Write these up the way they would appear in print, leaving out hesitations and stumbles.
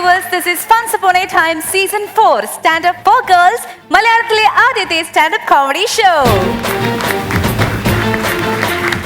viewers, this is Once Upon a Time Season 4 Stand Up for Girls, മലയാളത്തിലെ ആദ്യത്തെ standup comedy show.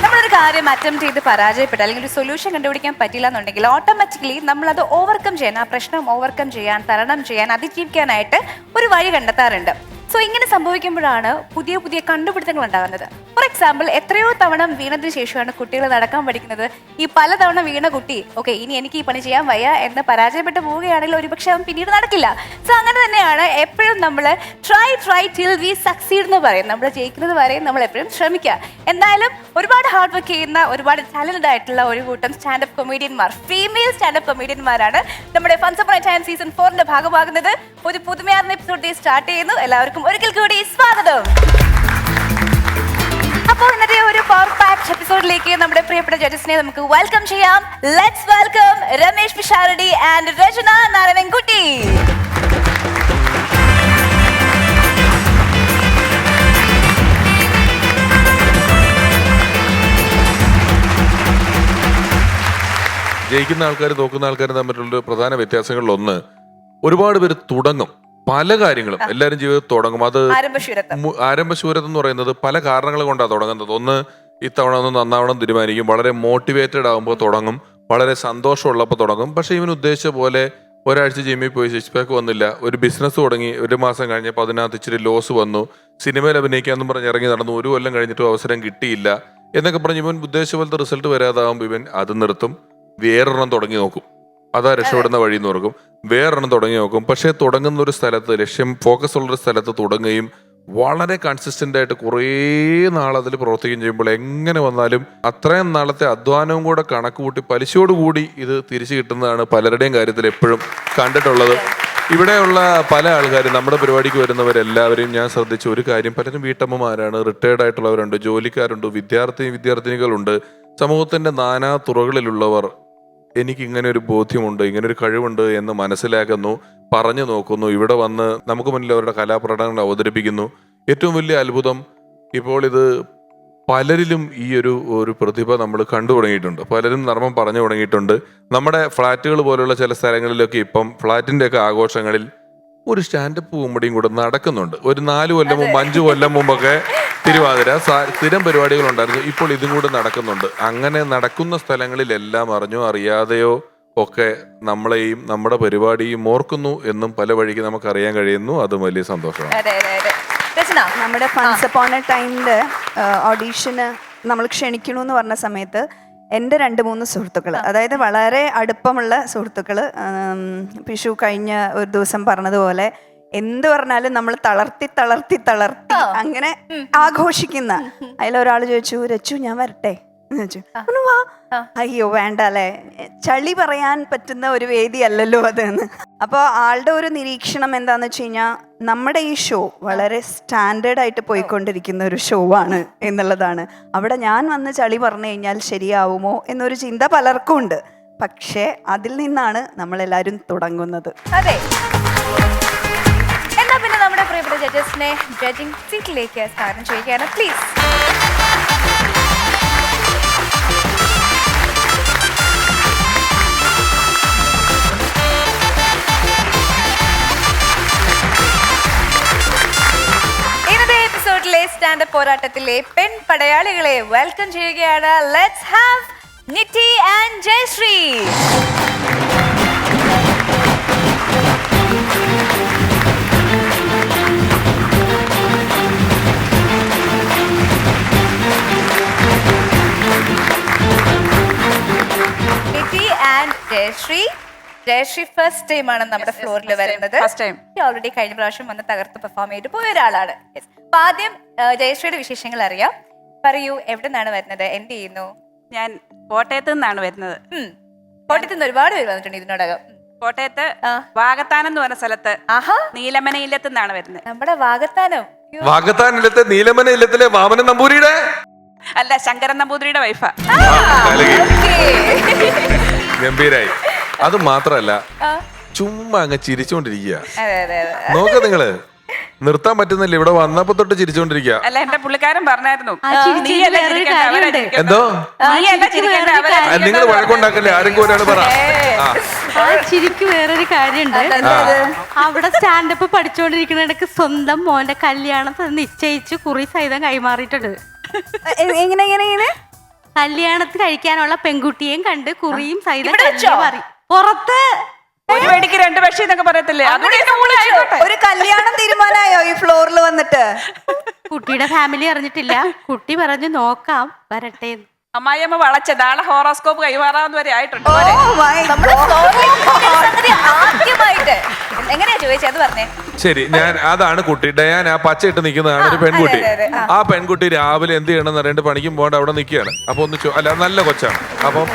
നമ്മളൊരു കാര്യം attempt ചെയ്ത് പരാജയപ്പെട്ട അല്ലെങ്കിൽ ഒരു സൊല്യൂഷൻ കണ്ടുപിടിക്കാൻ പറ്റില്ല എന്നുണ്ടെങ്കിൽ ഓട്ടോമാറ്റിക്കലി നമ്മളത് ഓവർകം ചെയ്യാൻ, ആ പ്രശ്നം ഓവർകം ചെയ്യാൻ, തരണം ചെയ്യാൻ, അതിജീവിക്കാനായിട്ട് ഒരു വഴി കണ്ടെത്താറുണ്ട്. സോ ഇങ്ങനെ സംഭവിക്കുമ്പോഴാണ് പുതിയ പുതിയ കണ്ടുപിടുത്തങ്ങൾ ഉണ്ടാകുന്നത്. ഫോർ എക്സാമ്പിൾ, എത്രയോ തവണ വീണതിന് ശേഷമാണ് കുട്ടികൾ നടക്കാൻ പഠിക്കുന്നത്. ഈ പലതവണ വീണ കുട്ടി ഓക്കെ ഇനി എനിക്ക് ഈ പണി ചെയ്യാൻ വയ്യ എന്ന് പരാജയപ്പെട്ട് പോവുകയാണെങ്കിൽ ഒരുപക്ഷെ അവൻ പിന്നീട് നടക്കില്ല. സോ അങ്ങനെ തന്നെയാണ് എപ്പോഴും നമ്മൾ ട്രൈ ടിൽ വി സക്സീഡ് എന്ന് പറയും. നമ്മൾ ജയിക്കുന്നത് വരെ നമ്മൾ എപ്പോഴും ശ്രമിക്കുക. എന്തായാലും ഒരുപാട് ഹാർഡ് വർക്ക് ചെയ്യുന്ന, ഒരുപാട് ടാലന്റഡ് ആയിട്ടുള്ള ഒരു കൂട്ടം സ്റ്റാൻഡപ്പ് കൊമീഡിയന്മാർ, ഫീമെയിൽ സ്റ്റാൻഡപ്പ് കൊമീഡിയന്മാരാണ് നമ്മുടെ Once Upon a Time Season 4 ഭാഗമാകുന്നത്. ഒരു പുതുമയാർന്ന എപ്പിസോഡ് സ്റ്റാർട്ട് ചെയ്യുന്നു. എല്ലാവർക്കും ഒരിക്കൽ കൂടി സ്വാഗതം. അപ്പോൾ ഇന്നത്തെ ഒരു പവർ പാക്ഡ് എപ്പിസോഡിലേക്ക് നമ്മുടെ പ്രിയപ്പെട്ട ജഡ്ജസിനെ നമുക്ക് വെൽക്കം ചെയ്യാം. Let's welcome Ramesh Pisharody and Rachana Narayanankutty. ജയിക്കുന്ന ആൾക്കാർ തോക്കുന്ന ആൾക്കാരും തമ്മിലുള്ള പ്രധാന വ്യത്യാസങ്ങളിലൊന്ന്, ഒരുപാട് പേര് തുടങ്ങും പല കാര്യങ്ങളും. എല്ലാവരും ജീവിതത്തിൽ തുടങ്ങും. അത് ആരംഭശൂരത എന്ന് പറയുന്നത് പല കാരണങ്ങൾ കൊണ്ടാണ് തുടങ്ങുന്നത്. ഒന്ന്, ഇത്തവണ ഒന്ന് നന്നാവണം തീരുമാനിക്കും, വളരെ മോട്ടിവേറ്റഡ് ആകുമ്പോൾ തുടങ്ങും, വളരെ സന്തോഷമുള്ളപ്പോൾ തുടങ്ങും. പക്ഷെ ഇവന് ഉദ്ദേശിച്ച പോലെ ഒരാഴ്ച ജിമ്മിൽ പോയി സിക്സ് പാക്ക് വന്നില്ല, ഒരു ബിസിനസ് തുടങ്ങി, ഒരു മാസം കഴിഞ്ഞപ്പോൾ അതിനകത്ത് ഇച്ചിരി ലോസ് വന്നു, സിനിമയിൽ അഭിനയിക്കാമെന്ന് പറഞ്ഞ് ഇറങ്ങി നടന്നു, ഒരു കൊല്ലം കഴിഞ്ഞിട്ടും അവസരം കിട്ടിയില്ല എന്നൊക്കെ പറഞ്ഞ് ഇവൻ ഉദ്ദേശിച്ച പോലത്തെ റിസൾട്ട് വരാതാകുമ്പോൾ ഇവൻ അത് നിർത്തും, വേറൊരെണ്ണം തുടങ്ങി നോക്കും. അതാ രക്ഷപ്പെടുന്ന വഴി എന്ന് ഓർക്കും. വേറൊരെണ്ണം തുടങ്ങി നോക്കും. പക്ഷേ തുടങ്ങുന്ന ഒരു സ്ഥലത്ത്, ലക്ഷ്യം ഫോക്കസ് ഉള്ളൊരു സ്ഥലത്ത് തുടങ്ങുകയും വളരെ കൺസിസ്റ്റന്റ് ആയിട്ട് കുറേ നാൾ അതിൽ പ്രവർത്തിക്കുകയും ചെയ്യുമ്പോൾ എങ്ങനെ വന്നാലും അത്രയും നാളത്തെ അധ്വാനവും കൂടെ കണക്ക് കൂട്ടി പലിശയോടുകൂടി ഇത് തിരിച്ചു കിട്ടുന്നതാണ് പലരുടെയും കാര്യത്തിൽ എപ്പോഴും കണ്ടിട്ടുള്ളത്. ഇവിടെയുള്ള പല ആൾക്കാരും, നമ്മുടെ പരിപാടിക്ക് വരുന്നവരെല്ലാവരെയും ഞാൻ ശ്രദ്ധിച്ച ഒരു കാര്യം, പലരും വീട്ടമ്മമാരാണ്, റിട്ടയർഡ് ആയിട്ടുള്ളവരുണ്ട്, ജോലിക്കാരുണ്ട്, വിദ്യാർത്ഥിനികളുണ്ട്, സമൂഹത്തിന്റെ നാനാ തുറകളിലുള്ളവർ. എനിക്ക് ഇങ്ങനെ ഒരു ബോധ്യമുണ്ട്, ഇങ്ങനെ ഒരു കഴിവുണ്ട് എന്ന് മനസ്സിലാക്കുന്നു, പറഞ്ഞു നോക്കുന്നു, ഇവിടെ വന്ന് നമുക്ക് മുന്നിൽ അവരുടെ കലാപ്രകടനങ്ങൾ അവതരിപ്പിക്കുന്നു. ഏറ്റവും വലിയ അത്ഭുതം, ഇപ്പോൾ ഇത് പലരിലും ഈ ഒരു പ്രതിഭ നമ്മൾ കണ്ടു തുടങ്ങിയിട്ടുണ്ട്. പലരും നർമ്മം പറഞ്ഞു തുടങ്ങിയിട്ടുണ്ട്. നമ്മുടെ ഫ്ലാറ്റുകൾ പോലുള്ള ചില സ്ഥലങ്ങളിലൊക്കെ ഇപ്പം ഫ്ലാറ്റിൻ്റെയൊക്കെ ആഘോഷങ്ങളിൽ ഒരു സ്റ്റാൻഡപ്പ് കോമഡിയും കൂടെ നടക്കുന്നുണ്ട്. ഒരു 4 കൊല്ലം മുമ്പ് 5 കൊല്ലം മുമ്പൊക്കെ തിരുവാതിര സ്ഥിരം പരിപാടികളുണ്ടായിരുന്നു. ഇപ്പോൾ ഇതും കൂടെ നടക്കുന്നുണ്ട്. അങ്ങനെ നടക്കുന്ന സ്ഥലങ്ങളിലെല്ലാം അറിഞ്ഞോ അറിയാതെയോ ഒക്കെ നമ്മളെയും നമ്മുടെ പരിപാടിയും ഓർക്കുന്നു എന്നും പല വഴിക്ക് നമുക്ക് അറിയാൻ കഴിയുന്നു. അതും വലിയ സന്തോഷമാണ്. നമ്മുടെ Once Upon a Time'ന്റെ ഓഡീഷന് നമ്മൾ ക്ഷണിക്കണമെന്ന് പറഞ്ഞ സമയത്ത് എൻ്റെ 2-3 സുഹൃത്തുക്കൾ, അതായത് വളരെ അടുപ്പമുള്ള സുഹൃത്തുക്കൾ, പിഷു കഴിഞ്ഞ ഒരു ദിവസം പറഞ്ഞതുപോലെ എന്ത് പറഞ്ഞാലും നമ്മൾ തളർത്തി അങ്ങനെ ആഘോഷിക്കുന്ന അതിലൊരാൾ ചോദിച്ചു, രച്ചു ഞാൻ വരട്ടെ എന്ന് ചോദിച്ചു. വാ. അയ്യോ വേണ്ട അല്ലേ, ചളി പറയാൻ പറ്റുന്ന ഒരു വേദി അല്ലല്ലോ അതെന്ന്. അപ്പോൾ ആളുടെ ഒരു നിരീക്ഷണം എന്താന്ന് വെച്ച് കഴിഞ്ഞാൽ, നമ്മുടെ ഈ ഷോ വളരെ സ്റ്റാൻഡേർഡ് ആയിട്ട് പോയിക്കൊണ്ടിരിക്കുന്ന ഒരു ഷോ ആണ് എന്നുള്ളതാണ്. അവിടെ ഞാൻ വന്ന് ചളി പറഞ്ഞു കഴിഞ്ഞാൽ ശരിയാവുമോ എന്നൊരു ചിന്ത പലർക്കും ഉണ്ട്. പക്ഷേ അതിൽ നിന്നാണ് നമ്മളെല്ലാവരും തുടങ്ങുന്നത്. അതെ. എന്നാ പിന്നെ നമ്മുടെ പ്രിയപ്പെട്ട ജഡ്ജസിനെ ജഡ്ജിംഗ് സീറ്റിലേക്ക് സ്വാഗതം ചെയ്യുകയാണ്. പ്ലീസ്. സ്റ്റാൻഡപ്പ് പോരാട്ടത്തിലെ പെൺ പടയാളികളെ വെൽക്കം ചെയ്യുകയാണ്. Let's have Niti and Jayasree. Niti and Jayasree. Jayasree first time ആണ് നമ്മുടെ ഫ്ലോറിൽ വരുന്നത്. ഓൾറെഡി കഴിഞ്ഞ പ്രാവശ്യം വന്ന് തകർത്ത് പെർഫോം ചെയ്ത് പോയ ഒരാളാണ്. അപ്പൊ ആദ്യം ജയശ്രീയുടെ വിശേഷങ്ങൾ അറിയാം. പറയൂ, എവിടെ നിന്നാണ് വരുന്നത്, എന്ത് ചെയ്യുന്നു? ഞാൻ കോട്ടയത്ത് നിന്നാണ് വരുന്നത്. കോട്ടയത്ത് നിന്ന് ഒരുപാട് പേര് വന്നിട്ടുണ്ട് ഇതിനോടകം. കോട്ടയത്ത് വാകത്താനം എന്ന് പറഞ്ഞ സ്ഥലത്ത് നീലമന ഇല്ലത്ത് നിന്നാണ് വരുന്നത്. നമ്മുടെ വാകത്താനം നീലമന ഇല്ലത്തിലെ വാമന നമ്പൂരിയുടെ അല്ല, ശങ്കരൻ നമ്പൂതിരിയുടെ വൈഫാ. ഗംഭീരായി. അത് മാത്രല്ല, ചുമ്മാ അങ്ങ് ചിരിച്ചോണ്ടിരിക്കുക. നോക്ക നിങ്ങള്, നിർത്താൻ പറ്റുന്നില്ല. ഇവിടെ വന്നപ്പോ തൊട്ട് ചിരിച്ചോണ്ടിരിക്കുക. അല്ല, എന്റെ പുള്ളിക്കാരൻ പറഞ്ഞായിരുന്നു, എന്തോ നിങ്ങൾ വഴക്കുണ്ടാക്കല്ലേ, ആരെങ്കിലും ഒരാൾ പറ. ചിരിക്ക് വേറൊരു കാര്യമുണ്ട്. അവിടെ സ്റ്റാൻഡപ്പ് പഠിച്ചുകൊണ്ടിരിക്കുന്നിടക്ക് സ്വന്തം മോന്റെ കല്യാണം നിശ്ചയിച്ച് കുറി സഹിതം കൈമാറിയിട്ടുണ്ട്. എങ്ങനെ കല്യാണത്തിന് കഴിക്കാനുള്ള പെൺകുട്ടിയെയും കണ്ട് കുറിയും സഹിതം കൈമാറി. പുറത്ത് ഒരു വെടിക്ക് രണ്ട് പക്ഷി എന്നൊക്കെ പറയത്തില്ലേ, ഒരു കല്യാണം തീരുമാനമായോ ഈ ഫ്ലോറിൽ വന്നിട്ട്? കുട്ടിയുടെ ഫാമിലി അറിഞ്ഞിട്ടില്ല. കുട്ടി പറഞ്ഞു നോക്കാം വരട്ടെ. അമ്മായിയമ്മ വളച്ച നാളെ ഹോറോസ്കോപ്പ് കൈമാറാവുന്ന വരെ ആയിട്ടുണ്ട്. ആദ്യമായിട്ട് എങ്ങനെയാ ചോദിച്ചത് അത് പറഞ്ഞേ. ശരി, ഞാൻ അതാണ് കുട്ടി ഡയാൻ, ആ പച്ചയിട്ട് നിൽക്കുന്നതാണ് ഒരു പെൺകുട്ടി. ആ പെൺകുട്ടി രാവിലെ എന്ത് ചെയ്യണം എന്ന് അറിയേണ്ട, പണിക്കും പോകേണ്ട അവിടെ നിൽക്കുകയാണ്. അപ്പൊ ഒന്ന് അല്ല, നല്ല കൊച്ചാണ്. അപ്പം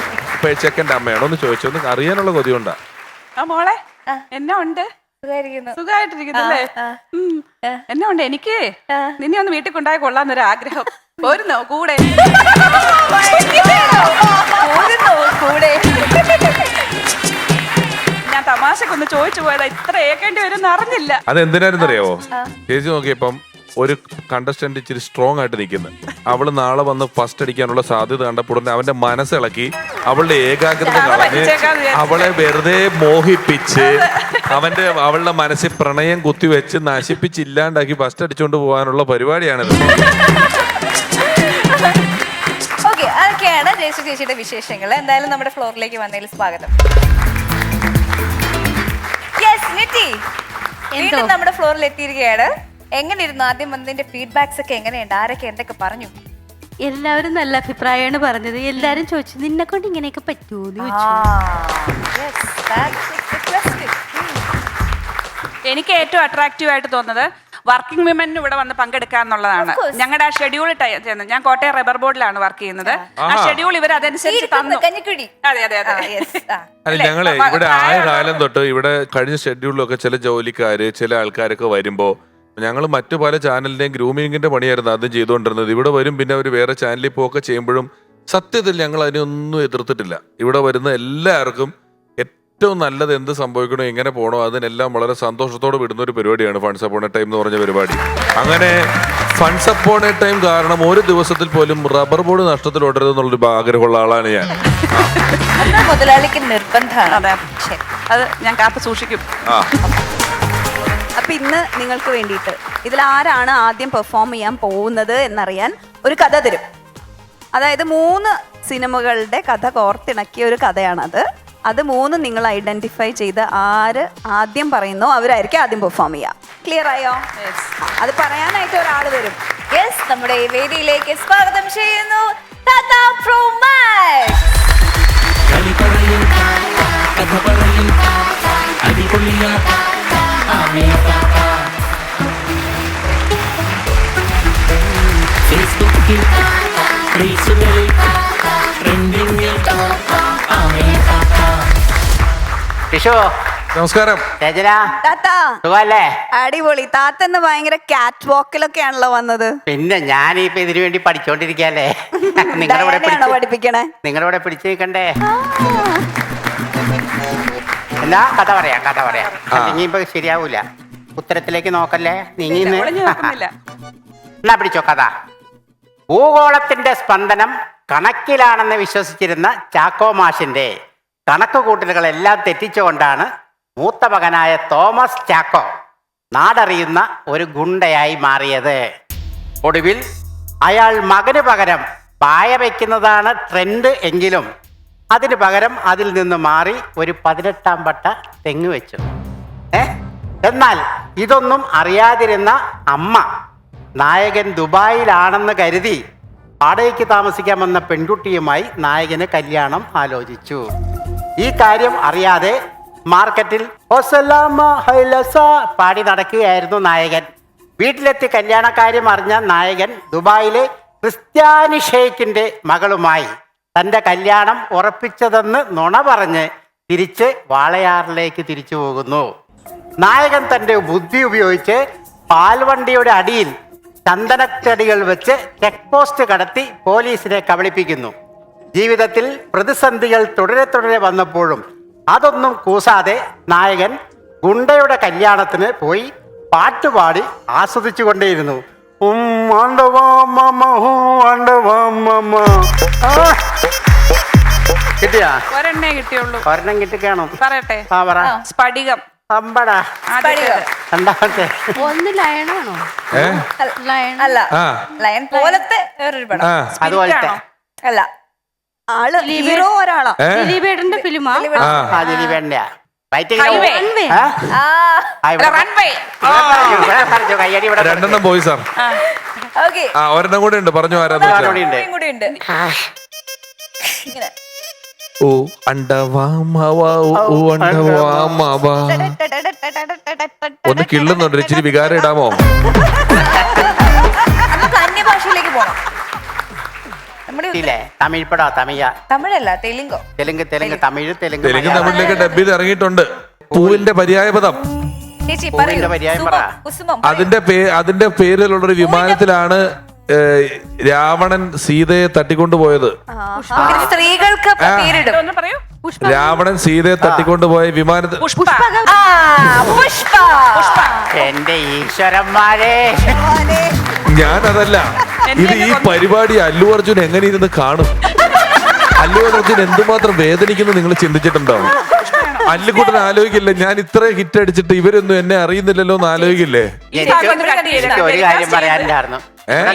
ചെക്കൻ്റെ അമ്മയാണ്. ഒന്ന് ചോദിച്ചു, ഒന്ന് അറിയാനുള്ള കൊതിയുണ്ടാ. ആ മോളെ എന്നാ ഉണ്ട്? സുഖമായിട്ടിരിക്കുന്നല്ലേ? എന്നാ ഉണ്ട്? എനിക്ക് നിന്നെ ഒന്ന് വീട്ടിൽ കൊണ്ടായി കൊള്ളാന്നൊരു ആഗ്രഹം. പോരുന്നോ കൂടെ? ഞാൻ തമാശക്കൊന്ന് ചോദിച്ചു പോയതാ, ഇത്ര ഏക്കേണ്ടി വരും അറിഞ്ഞില്ല. അതെന്തിനായിരുന്നറിയാവോ? ചേച്ചി നോക്കിയപ്പം ഒരു കണ്ടസ്റ്റന്റ് ഇച്ചിരി സ്ട്രോങ് ആയിട്ട് നിൽക്കുന്നു. അവള് നാളെ വന്ന് ഫസ്റ്റ് അടിക്കാനുള്ള സാധ്യത കണ്ടപ്പോൾ അവന്റെ മനസ്സിളക്കി, അവളുടെ ഏകാഗ്രത കളഞ്ഞ് അവളെ വെറുതെ മോഹിപ്പിച്ച് അവളുടെ മനസ്സിൽ പ്രണയം കുത്തിവെച്ച് നശിപ്പിച്ചില്ലാണ്ടാക്കി ഫസ്റ്റ് അടിച്ചുകൊണ്ട് പോകാനുള്ള പരിപാടിയാണിത്. ഓക്കെ, അതൊക്കെയാണ് ജയശ്രീ ചേച്ചിയുടെ വിശേഷങ്ങൾ. എന്തായാലും നമ്മുടെ ഫ്ലോറിലേക്ക് വന്നതിൽ സ്വാഗതം. യെസ് നിറ്റി, വീണ്ടും നമ്മുടെ ഫ്ലോറിൽ എത്തിയിരിക്കുകയാണ്. എങ്ങനെയിരുന്നു ആദ്യം വന്നതിന്റെ ഫീഡ്ബാക്സ് ഒക്കെ എങ്ങനെയുണ്ട്? ആരൊക്കെ എന്തൊക്കെ പറഞ്ഞു? എല്ലാവരും നല്ല അഭിപ്രായമാണ് പറഞ്ഞത്. എല്ലാരും ചോദിച്ചു നിന്നെ കൊണ്ട് ഇങ്ങനെയൊക്കെ പറ്റുമോന്ന് ചോദിച്ചു. എനിക്ക് ഏറ്റവും അട്രാക്റ്റീവ് ആയിട്ട് തോന്നുന്നത് വർക്കിംഗ് വിമനും ഇവിടെ വന്ന് പങ്കെടുക്കാന്നുള്ളതാണ്. ഞങ്ങളുടെ ആ ഷെഡ്യൂൾ ഞാൻ കോട്ടയം റബ്ബർ ബോർഡിലാണ് വർക്ക് ചെയ്യുന്നത്. ആ ഷെഡ്യൂൾ ഇവർ അതനുസരിച്ച് തന്നു. അതെ അതെ അതെ. അല്ല, ഞങ്ങളെ ഇവിടെ ആയ കാലം തൊട്ട് ഇവിടെ കഴിഞ്ഞ ഷെഡ്യൂളിലൊക്കെ ചില ജോലിക്കാര് ചില ആൾക്കാരൊക്കെ വരുമ്പോ ഞങ്ങൾ മറ്റു പല ചാനലിന്റെയും ഗ്രൂമിങ്ങിന്റെ പണിയായിരുന്നു ആദ്യം ചെയ്തുകൊണ്ടിരുന്നത്. ഇവിടെ വരും, പിന്നെ അവർ വേറെ ചാനലിൽ പോയൊക്കെ ചെയ്യുമ്പോഴും സത്യത്തിൽ ഞങ്ങൾ അതിനൊന്നും എതിർത്തിട്ടില്ല. ഇവിടെ വരുന്ന എല്ലാവർക്കും ഏറ്റവും നല്ലത് എന്ത് സംഭവിക്കണോ എങ്ങനെ പോകണോ അതിനെല്ലാം വളരെ സന്തോഷത്തോടെ വിടുന്ന ഒരു പരിപാടിയാണ് ഫണ്ട്സ് അപ്പോൺ എ ടൈം എന്ന് പറഞ്ഞ പരിപാടി. അങ്ങനെ ഫണ്ട്സ് അപ്പോൺ എ ടൈം കാരണം ഒരു ദിവസത്തിൽ പോലും റബ്ബർ ബോർഡ് നഷ്ടത്തിലോടരുത് എന്നുള്ളൊരു ആഗ്രഹമുള്ള ആളാണ് ഞാൻ. മുതലാളിക്ക് നിർബന്ധമാണ്. അത് ഞാൻ കാത്തു സൂക്ഷിക്കും. അപ്പൊ ഇന്ന് നിങ്ങൾക്ക് വേണ്ടിയിട്ട് ഇതിൽ ആരാണ് ആദ്യം പെർഫോം ചെയ്യാൻ പോകുന്നത് എന്നറിയാൻ ഒരു കഥ തരും. അതായത് 3 സിനിമകളുടെ കഥ കോർത്തിണക്കിയ ഒരു കഥയാണത്. അത് 3 നിങ്ങൾ ഐഡന്റിഫൈ ചെയ്ത് ആര് ആദ്യം പറയുന്നോ അവരായിരിക്കും ആദ്യം പെർഫോം ചെയ്യുക. ക്ലിയർ ആയോ? അത് പറയാനായിട്ട് ഒരാൾ വരും. യെസ്, നമ്മുടെ ഈ വേദിയിലേക്ക് സ്വാഗതം ചെയ്യുന്നു താത്ത ഫ്രോം മാക്സ്. നമസ്കാരം താത്ത. അടിപൊളി. താത്തന്ന് ഭയങ്കര കാറ്റ് വാക്കിലൊക്കെ ആണല്ലോ വന്നത്. പിന്നെ ഞാനിപ്പോ ഇതിനു വേണ്ടി പഠിച്ചോണ്ടിരിക്കല്ലേ. പഠിപ്പിക്കണേ? നിങ്ങളിവിടെ പിടിച്ചു നിൽക്കണ്ടേ? എന്നാ കഥ പറയാം ഇനിയിപ്പോ ശരിയാവൂല. ഉത്തരത്തിലേക്ക് നോക്കല്ലേ നീങ്ങി. എന്നാ പിടിച്ചോ കഥ. ഭൂഗോളത്തിന്റെ സ്പന്ദനം കണക്കിലാണെന്ന് വിശ്വസിച്ചിരുന്ന ചാക്കോ മാഷിന്റെ കണക്കുകൂട്ടലുകളെല്ലാം തെറ്റിച്ചുകൊണ്ടാണ് മൂത്ത മകനായ തോമസ് ചാക്കോ നാടറിയുന്ന ഒരു ഗുണ്ടയായി മാറിയത്. ഒടുവിൽ അയാൾ മകന് പകരം പായ വയ്ക്കുന്നതാണ് ട്രെൻഡ് എങ്കിലും അതിന് പകരം അതിൽ നിന്ന് മാറി ഒരു 18-ാം പട്ട തെങ്ങ് വെച്ചു. എന്നാൽ ഇതൊന്നും അറിയാതിരുന്ന അമ്മ നായകൻ ദുബായിലാണെന്ന് കരുതി വാടകയ്ക്ക് താമസിക്കാൻ വന്ന പെൺകുട്ടിയുമായി നായകന് കല്യാണം ആലോചിച്ചു. ഈ കാര്യം അറിയാതെ മാർക്കറ്റിൽ പാടി നടക്കുകയായിരുന്നു നായകൻ. വീട്ടിലെത്തി കല്യാണക്കാര്യം അറിഞ്ഞ നായകൻ ദുബായിലെ ക്രിസ്ത്യാനി ഷെയ്ഖിന്റെ മകളുമായി തന്റെ കല്യാണം ഉറപ്പിച്ചതെന്ന് നുണ പറഞ്ഞ് തിരിച്ച് വാളയാറിലേക്ക് തിരിച്ചു പോകുന്നു. നായകൻ തന്റെ ബുദ്ധി ഉപയോഗിച്ച് പാൽവണ്ടിയുടെ അടിയിൽ ചന്ദനത്തടികൾ വെച്ച് ചെക്ക് പോസ്റ്റ് കടത്തി പോലീസിനെ കബളിപ്പിക്കുന്നു. ജീവിതത്തിൽ പ്രതിസന്ധികൾ തുടരെ വന്നപ്പോഴും അതൊന്നും കൂസാതെ നായകൻ ഗുണ്ടയുടെ കല്യാണത്തിന് പോയി പാട്ടുപാടി ആസ്വദിച്ചു കൊണ്ടേയിരുന്നു. കിട്ടിയാ ഒരെണ്ണേ കിട്ടിയുള്ളൂ. ഒരെണ്ണം കിട്ടിക്കാണോ? പറയട്ടെ. ആ പറ. സ്ഫടികം. അമ്പടാ. ആദ്യത്തേത്. രണ്ടാമത്തെ ഒന്ന് ലയണാണോ? ലയൺ അല്ല, ആ ലയൺ പോലത്തെ വേറൊരു പടം. ആ അതുപോലത്തെ അല്ല, ആള് ഹീറോ ഒരാളാ. ഏ ദിലീപേട്ടന്റെ ഫിലിമാ? ആ അതിന് വേണ്ട Highway. റൺവേ. കയ്യടി ഇവിടെ രണ്ടെണ്ണം പോയി സാർ. ഓക്കെ, ആ ഒരെണ്ണം കൂടെ ഉണ്ട്, പറഞ്ഞു ആരാന്ന് വെച്ചാ. കൂടി ഉണ്ട്. ഇങ്ങനെ ഓ അണ്ടവാമാവാ ഓ അണ്ടവാമാവാ. ഒന്ന് കിള്ളുന്നുണ്ട്, ഇച്ചിരി വികാരം ഇടാമോ? നമുക്ക് അന്യഭാഷയിലേക്ക് പോണം. നമ്മുടെ തമിഴ് പടാ, തമിഴ, തമിഴല്ല, തെലുങ്കോ. തെലുങ്ക്, തമിഴ്, തെലുങ്ക് മലയാളം. തമിഴിലേക്ക് ഡബ് ചെയ്ത് ഇറങ്ങിയിട്ടുണ്ട്. പൂവിന്റെ പര്യായ പദം, ചേച്ചി പൂവിന്റെ പര്യായം പറ. കുസുമം. അതിന്റെ പേരിലുള്ളൊരു വിമാനത്തിലാണ് രാവണൻ സീതയെ തട്ടിക്കൊണ്ടുപോയത്. സ്ത്രീകൾക്ക് പേരിടും. ഒന്ന് പറയൂ. രാവണൻ സീതയെ തട്ടിക്കൊണ്ടുപോയ വിമാനത്തിൽ പുഷ്പ. പുഷ്പ. എന്റെ ഈശ്വരന്മാരെ, ഞാനതല്ല, ഇത് ഈ പരിപാടി അല്ലു അർജുൻ എങ്ങനെ ഇരുന്ന് കാണും? അല്ലു അർജുൻ എന്തുമാത്രം വേദനിക്കുന്നു നിങ്ങൾ ചിന്തിച്ചിട്ടുണ്ടോ? അല്ലുകൂട്ടൻ ആലോചിക്കില്ലേ, ഞാൻ ഇത്ര ഹിറ്റ് അടിച്ചിട്ട് ഇവരൊന്നും എന്നെ അറിയുന്നില്ലല്ലോ എന്ന് ആലോചിക്കില്ലേ? എനിക്ക് ഒരു കാര്യം പറയാനില്ലായിരുന്നു.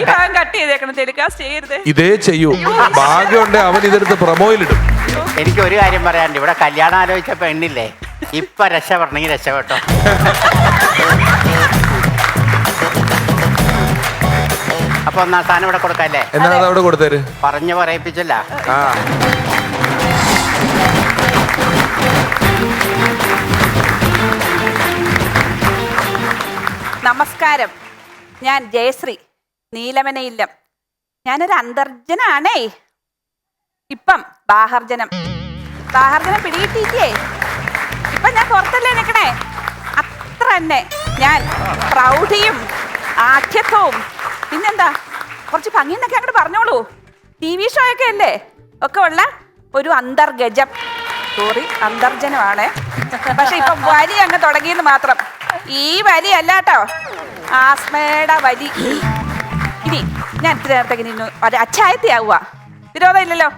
ഈ ഭാഗം കട്ട് ചെയ്തേക്കണം, ടെലികാസ്റ്റ് ചെയ്യരുത്. ഇതേ ചെയ്യൂ, ഭാഗ്യമുണ്ടെ അവൻ ഇതെടുത്ത് പ്രൊമോയിലിടും. എനിക്ക് ഒരു കാര്യം പറയാനുണ്ട്. ഇവിടെ കല്യാണം ആലോചിച്ച പെണ്ണില്ലേ, ഇപ്പൊ രക്ഷപ്പെടണമെങ്കിൽ രക്ഷപ്പെട്ടോ. അപ്പൊ ഒന്നാം സ്ഥാനം ഇവിടെ കൊടുക്കല്ലേ? എന്നാ അത് അവിടെ കൊടുത്തേര്. പറഞ്ഞു പറയിപ്പിച്ചല്ല. ആ നമസ്കാരം, ഞാൻ ജയശ്രീ, നീലമനയില്ലം. ഞാനൊരു അന്തർജനാണേ. ഇപ്പം ബാഹർജനം പിടികിട്ടിയില്ലേ? ഇപ്പം ഞാൻ പുറത്തല്ലേ നിൽക്കണേ, അത്ര തന്നെ. ഞാൻ പ്രൗഢിയും ആഖ്യത്വവും പിന്നെന്താ കുറച്ച് ഭംഗിന്നൊക്കെ അങ്ങോട്ട് പറഞ്ഞോളൂ. TV ഷോ ഒക്കെ അല്ലേ ഒക്കെ ഉള്ള ഒരു അന്തർഗജം, സോറി അന്തർജനമാണ്. പക്ഷെ ഇപ്പൊ വലി അങ്ങ് തുടങ്ങിയെന്ന് മാത്രം. ഈ വലി അല്ല കേട്ടോ, ആസ്മയുടെ വലി. ഇനി ഞാൻ ഇത്ര നേരത്തേക്ക് നിന്നു ഒരു അച്ചായത്തിയാവുക, വിരോധം ഇല്ലല്ലോ.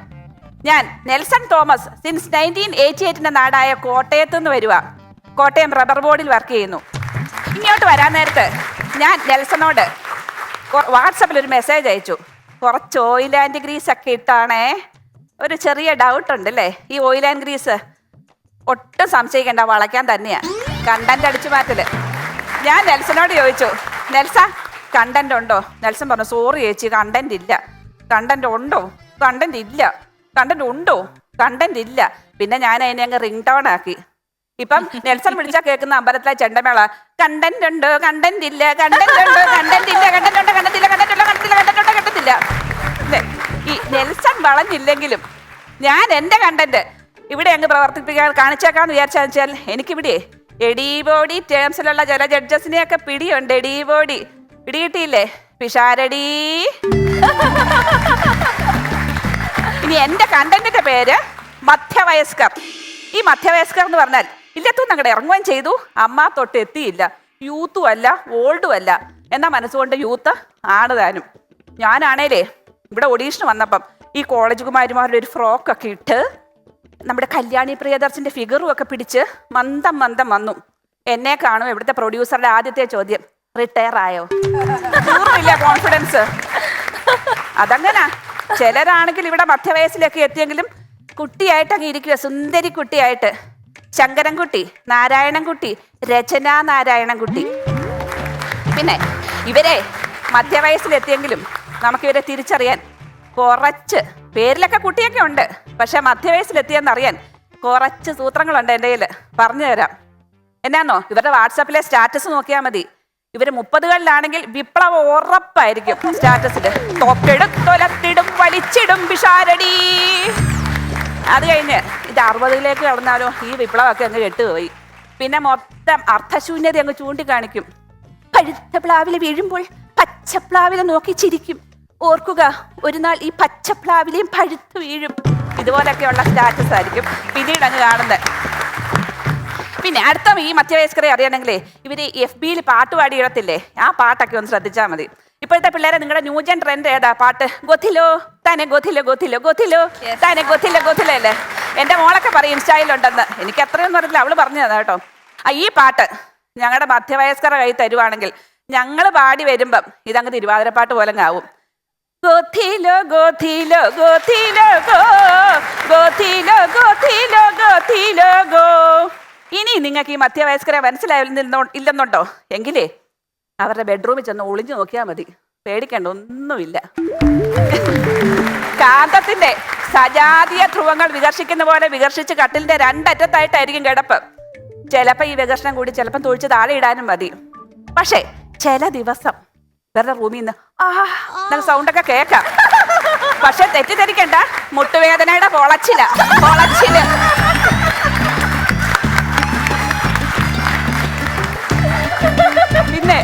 ഞാൻ നെൽസൺ തോമസ്, സിൻസ് 1988 നാടായ കോട്ടയത്ത് നിന്ന് വരുക. കോട്ടയം റബ്ബർ ബോർഡിൽ വർക്ക് ചെയ്യുന്നു. ഇങ്ങോട്ട് വരാൻ നേരത്ത് ഞാൻ നെൽസണോട് വാട്സപ്പിൽ ഒരു മെസ്സേജ് അയച്ചു. കുറച്ച് ഓയിൽ ആൻഡ് ഗ്രീസ് ഒക്കെ ഇട്ടാണേ, ഒരു ചെറിയ ഡൗട്ട് ഉണ്ട് അല്ലേ. ഈ ഓയിൽ ആൻഡ് ഗ്രീസ് ഒട്ടും സംശയിക്കേണ്ട, വളയ്ക്കാൻ തന്നെയാ, കണ്ടന്റ് അടിച്ചു മാറ്റല്. ഞാൻ നെൽസനോട് ചോദിച്ചു, നെൽസ കണ്ടന്റ് ഉണ്ടോ? നെൽസൺ പറഞ്ഞു, സോറി ചേച്ചി കണ്ടന്റ് ഇല്ല. കണ്ടന്റ് ഉണ്ടോ? കണ്ടന്റ് ഇല്ല. കണ്ടന്റ് ഉണ്ടോ? കണ്ടന്റ് ഇല്ല. പിന്നെ ഞാൻ അതിനെ അങ്ങ് റിംഗ് ടോൺ ആക്കി. ഇപ്പം നെൽസൺ വിളിച്ചാൽ കേൾക്കുന്ന അമ്പലത്തിലെ ചെണ്ടമേള, കണ്ടന്റ് ഉണ്ട്, കണ്ടന്റ് ഇല്ല, കണ്ടന്റ് ഉണ്ട്, കണ്ടന്റ് ഇല്ല, കണ്ടന്റ് ഉണ്ട്, കണ്ടന്റ് ഇല്ല, കണ്ടന്റ് ഉണ്ട്, കണ്ടന്റ് ഇല്ല, കണ്ടന്റ് ഉണ്ട്, കണ്ടത്തില്ല. ഈ നെൽസൺ വളഞ്ഞില്ലെങ്കിലും ഞാൻ എൻ്റെ കണ്ടന്റ് ഇവിടെ അങ്ങ് പ്രവർത്തിപ്പിക്കാൻ കാണിച്ചേക്കാന്ന് വിചാരിച്ചാൽ എനിക്കിവിടെ എഡീബോഡി ടേംസിലുള്ള ചില ജഡ്ജസിനെയൊക്കെ പിടിയുണ്ട്. എഡീബോഡി പിടികിട്ടിയില്ലേ? പിഷാരടി. ഇനി എൻ്റെ കണ്ടന്റിന്റെ പേര് മധ്യവയസ്കർ. ഈ മധ്യവയസ്കർ എന്ന് പറഞ്ഞാൽ ഇല്ലത്തും അങ്ങോട്ട് ഇറങ്ങുകയും ചെയ്തു, അമ്മ തൊട്ട് എത്തിയില്ല. യൂത്തും അല്ല ഓൾഡും അല്ല, എന്നാ മനസ്സുകൊണ്ട് യൂത്ത് ആണ് താനും. ഞാനാണേലേ ഇവിടെ ഒഡീഷന് വന്നപ്പം ഈ കോളേജ് കുമാരിമാരുടെ ഒരു ഫ്രോക്കൊക്കെ ഇട്ട് നമ്മുടെ കല്യാണി പ്രിയദർശന്റെ ഫിഗറും ഒക്കെ പിടിച്ച് മന്ദം വന്നു. എന്നെ കാണും ഇവിടുത്തെ പ്രൊഡ്യൂസറുടെ ആദ്യത്തെ ചോദ്യം, റിട്ടയർ ആയോ? ഇല്ല കോൺഫിഡൻസ്. അതങ്ങനാ. ചിലരാണെങ്കിൽ ഇവിടെ മധ്യവയസ്സിലൊക്കെ എത്തിയെങ്കിലും കുട്ടിയായിട്ട് അങ്ങ് ഇരിക്കുക, സുന്ദരി കുട്ടിയായിട്ട്. ശങ്കരൻകുട്ടി, നാരായണൻകുട്ടി, രചന നാരായണൻകുട്ടി. പിന്നെ ഇവരെ മധ്യവയസ്സിലെത്തിയെങ്കിലും നമുക്കിവരെ തിരിച്ചറിയാൻ കുറച്ച്, പേരിലൊക്കെ കുട്ടിയൊക്കെ ഉണ്ട്, പക്ഷെ മധ്യവയസ്സിലെത്തിയെന്നറിയാൻ കുറച്ച് സൂത്രങ്ങളുണ്ട് എൻ്റെ കയ്യിൽ, പറഞ്ഞു തരാം. എന്നാന്നോ, ഇവരുടെ വാട്സാപ്പിലെ സ്റ്റാറ്റസ് നോക്കിയാൽ മതി. ഇവര് 30കളിലാണെങ്കിൽ വിപ്ലവം ഉറപ്പായിരിക്കും സ്റ്റാറ്റസിൽ. തൊക്കെടുത്തൊലത്തിടും വലിച്ചിടും പിഷാരടി. അത് കഴിഞ്ഞ് ഇത് 60കളിലേക്ക് കടന്നാലോ ഈ വിപ്ലവമൊക്കെ അങ്ങ് കെട്ടുപോയി. പിന്നെ മൊത്തം അർത്ഥശൂന്യത അങ്ങ് ചൂണ്ടിക്കാണിക്കും. പഴുത്ത പ്ലാവില വീഴുമ്പോൾ പച്ചപ്ലാവില നോക്കി ചിരിക്കും. ഓർക്കുക, ഒരു നാൾ ഈ പച്ചപ്ലാവിലെയും പഴുത്തു വീഴും. ഇതുപോലൊക്കെയുള്ള സ്റ്റാറ്റസ് ആയിരിക്കും പിന്നീട് അങ്ങ് കാണുന്നത്. പിന്നെ അടുത്ത ഈ മധ്യവയസ്കരെ അറിയണമെങ്കിലേ ഇവര് FBയിൽ പാട്ട് പാടി ഇടത്തില്ലേ, ആ പാട്ടൊക്കെ ഒന്ന് ശ്രദ്ധിച്ചാൽ മതി. ഇപ്പോഴത്തെ പിള്ളേരെ നിങ്ങളുടെ ന്യൂജൻ ട്രെൻഡ് ഏതാ പാട്ട്? ഗൊത്തിലോ തന്നെ ഗൊത്തിലോ ഗൊത്തിലോ ഗൊത്തിലോ തന്നെ ഗൊത്തിലോ ഗൊത്തിലോ അല്ലേ? എൻ്റെ മോളൊക്കെ പറയും സ്റ്റൈലുണ്ടെന്ന്. എനിക്ക് അത്രയൊന്നും അറിയില്ല, അവള് പറഞ്ഞു തന്നെ കേട്ടോ. ഈ പാട്ട് ഞങ്ങളുടെ മധ്യവയസ്കരുടെ കൈ തരുവാണെങ്കിൽ ഞങ്ങൾ പാടി വരുമ്പം ഇതങ്ങ് തിരുവാതിരപ്പാട്ട് പോലെ ആവും. ഗോഥിലോ ഗോഥിലോ ഗോഥിലോ ഗോ ഗോഥിലോ ഗോഥിലോ ഗോഥിലോ ഗോ. ഇനി നിങ്ങൾക്ക് ഈ മധ്യവയസ്കരെ ഇല്ലെന്നുണ്ടോ എങ്കിലേ അവരുടെ ബെഡ്റൂമിൽ ചെന്ന് ഒളിഞ്ഞു നോക്കിയാൽ മതി, പേടിക്കേണ്ട ഒന്നുമില്ല. കാന്തത്തിന്റെ സജാതീയ ധ്രുവങ്ങൾ വികർഷിക്കുന്ന പോലെ വികർഷിച്ച് കട്ടിലിന്റെ രണ്ടറ്റത്തായിട്ടായിരിക്കും കിടപ്പ്. ചിലപ്പോ ഈ വികർഷണം കൂടി ചിലപ്പം തൊഴിച്ച് താഴെ ഇടാനും മതി. പക്ഷേ ചില ദിവസം വേറെ റൂമിൽ നിന്ന് സൗണ്ടൊക്കെ കേൾക്കാം. പക്ഷെ തെറ്റിദ്ധരിക്കണ്ട, മുട്ടുവേദനയുടെ പൊളച്ചില. പിന്നെ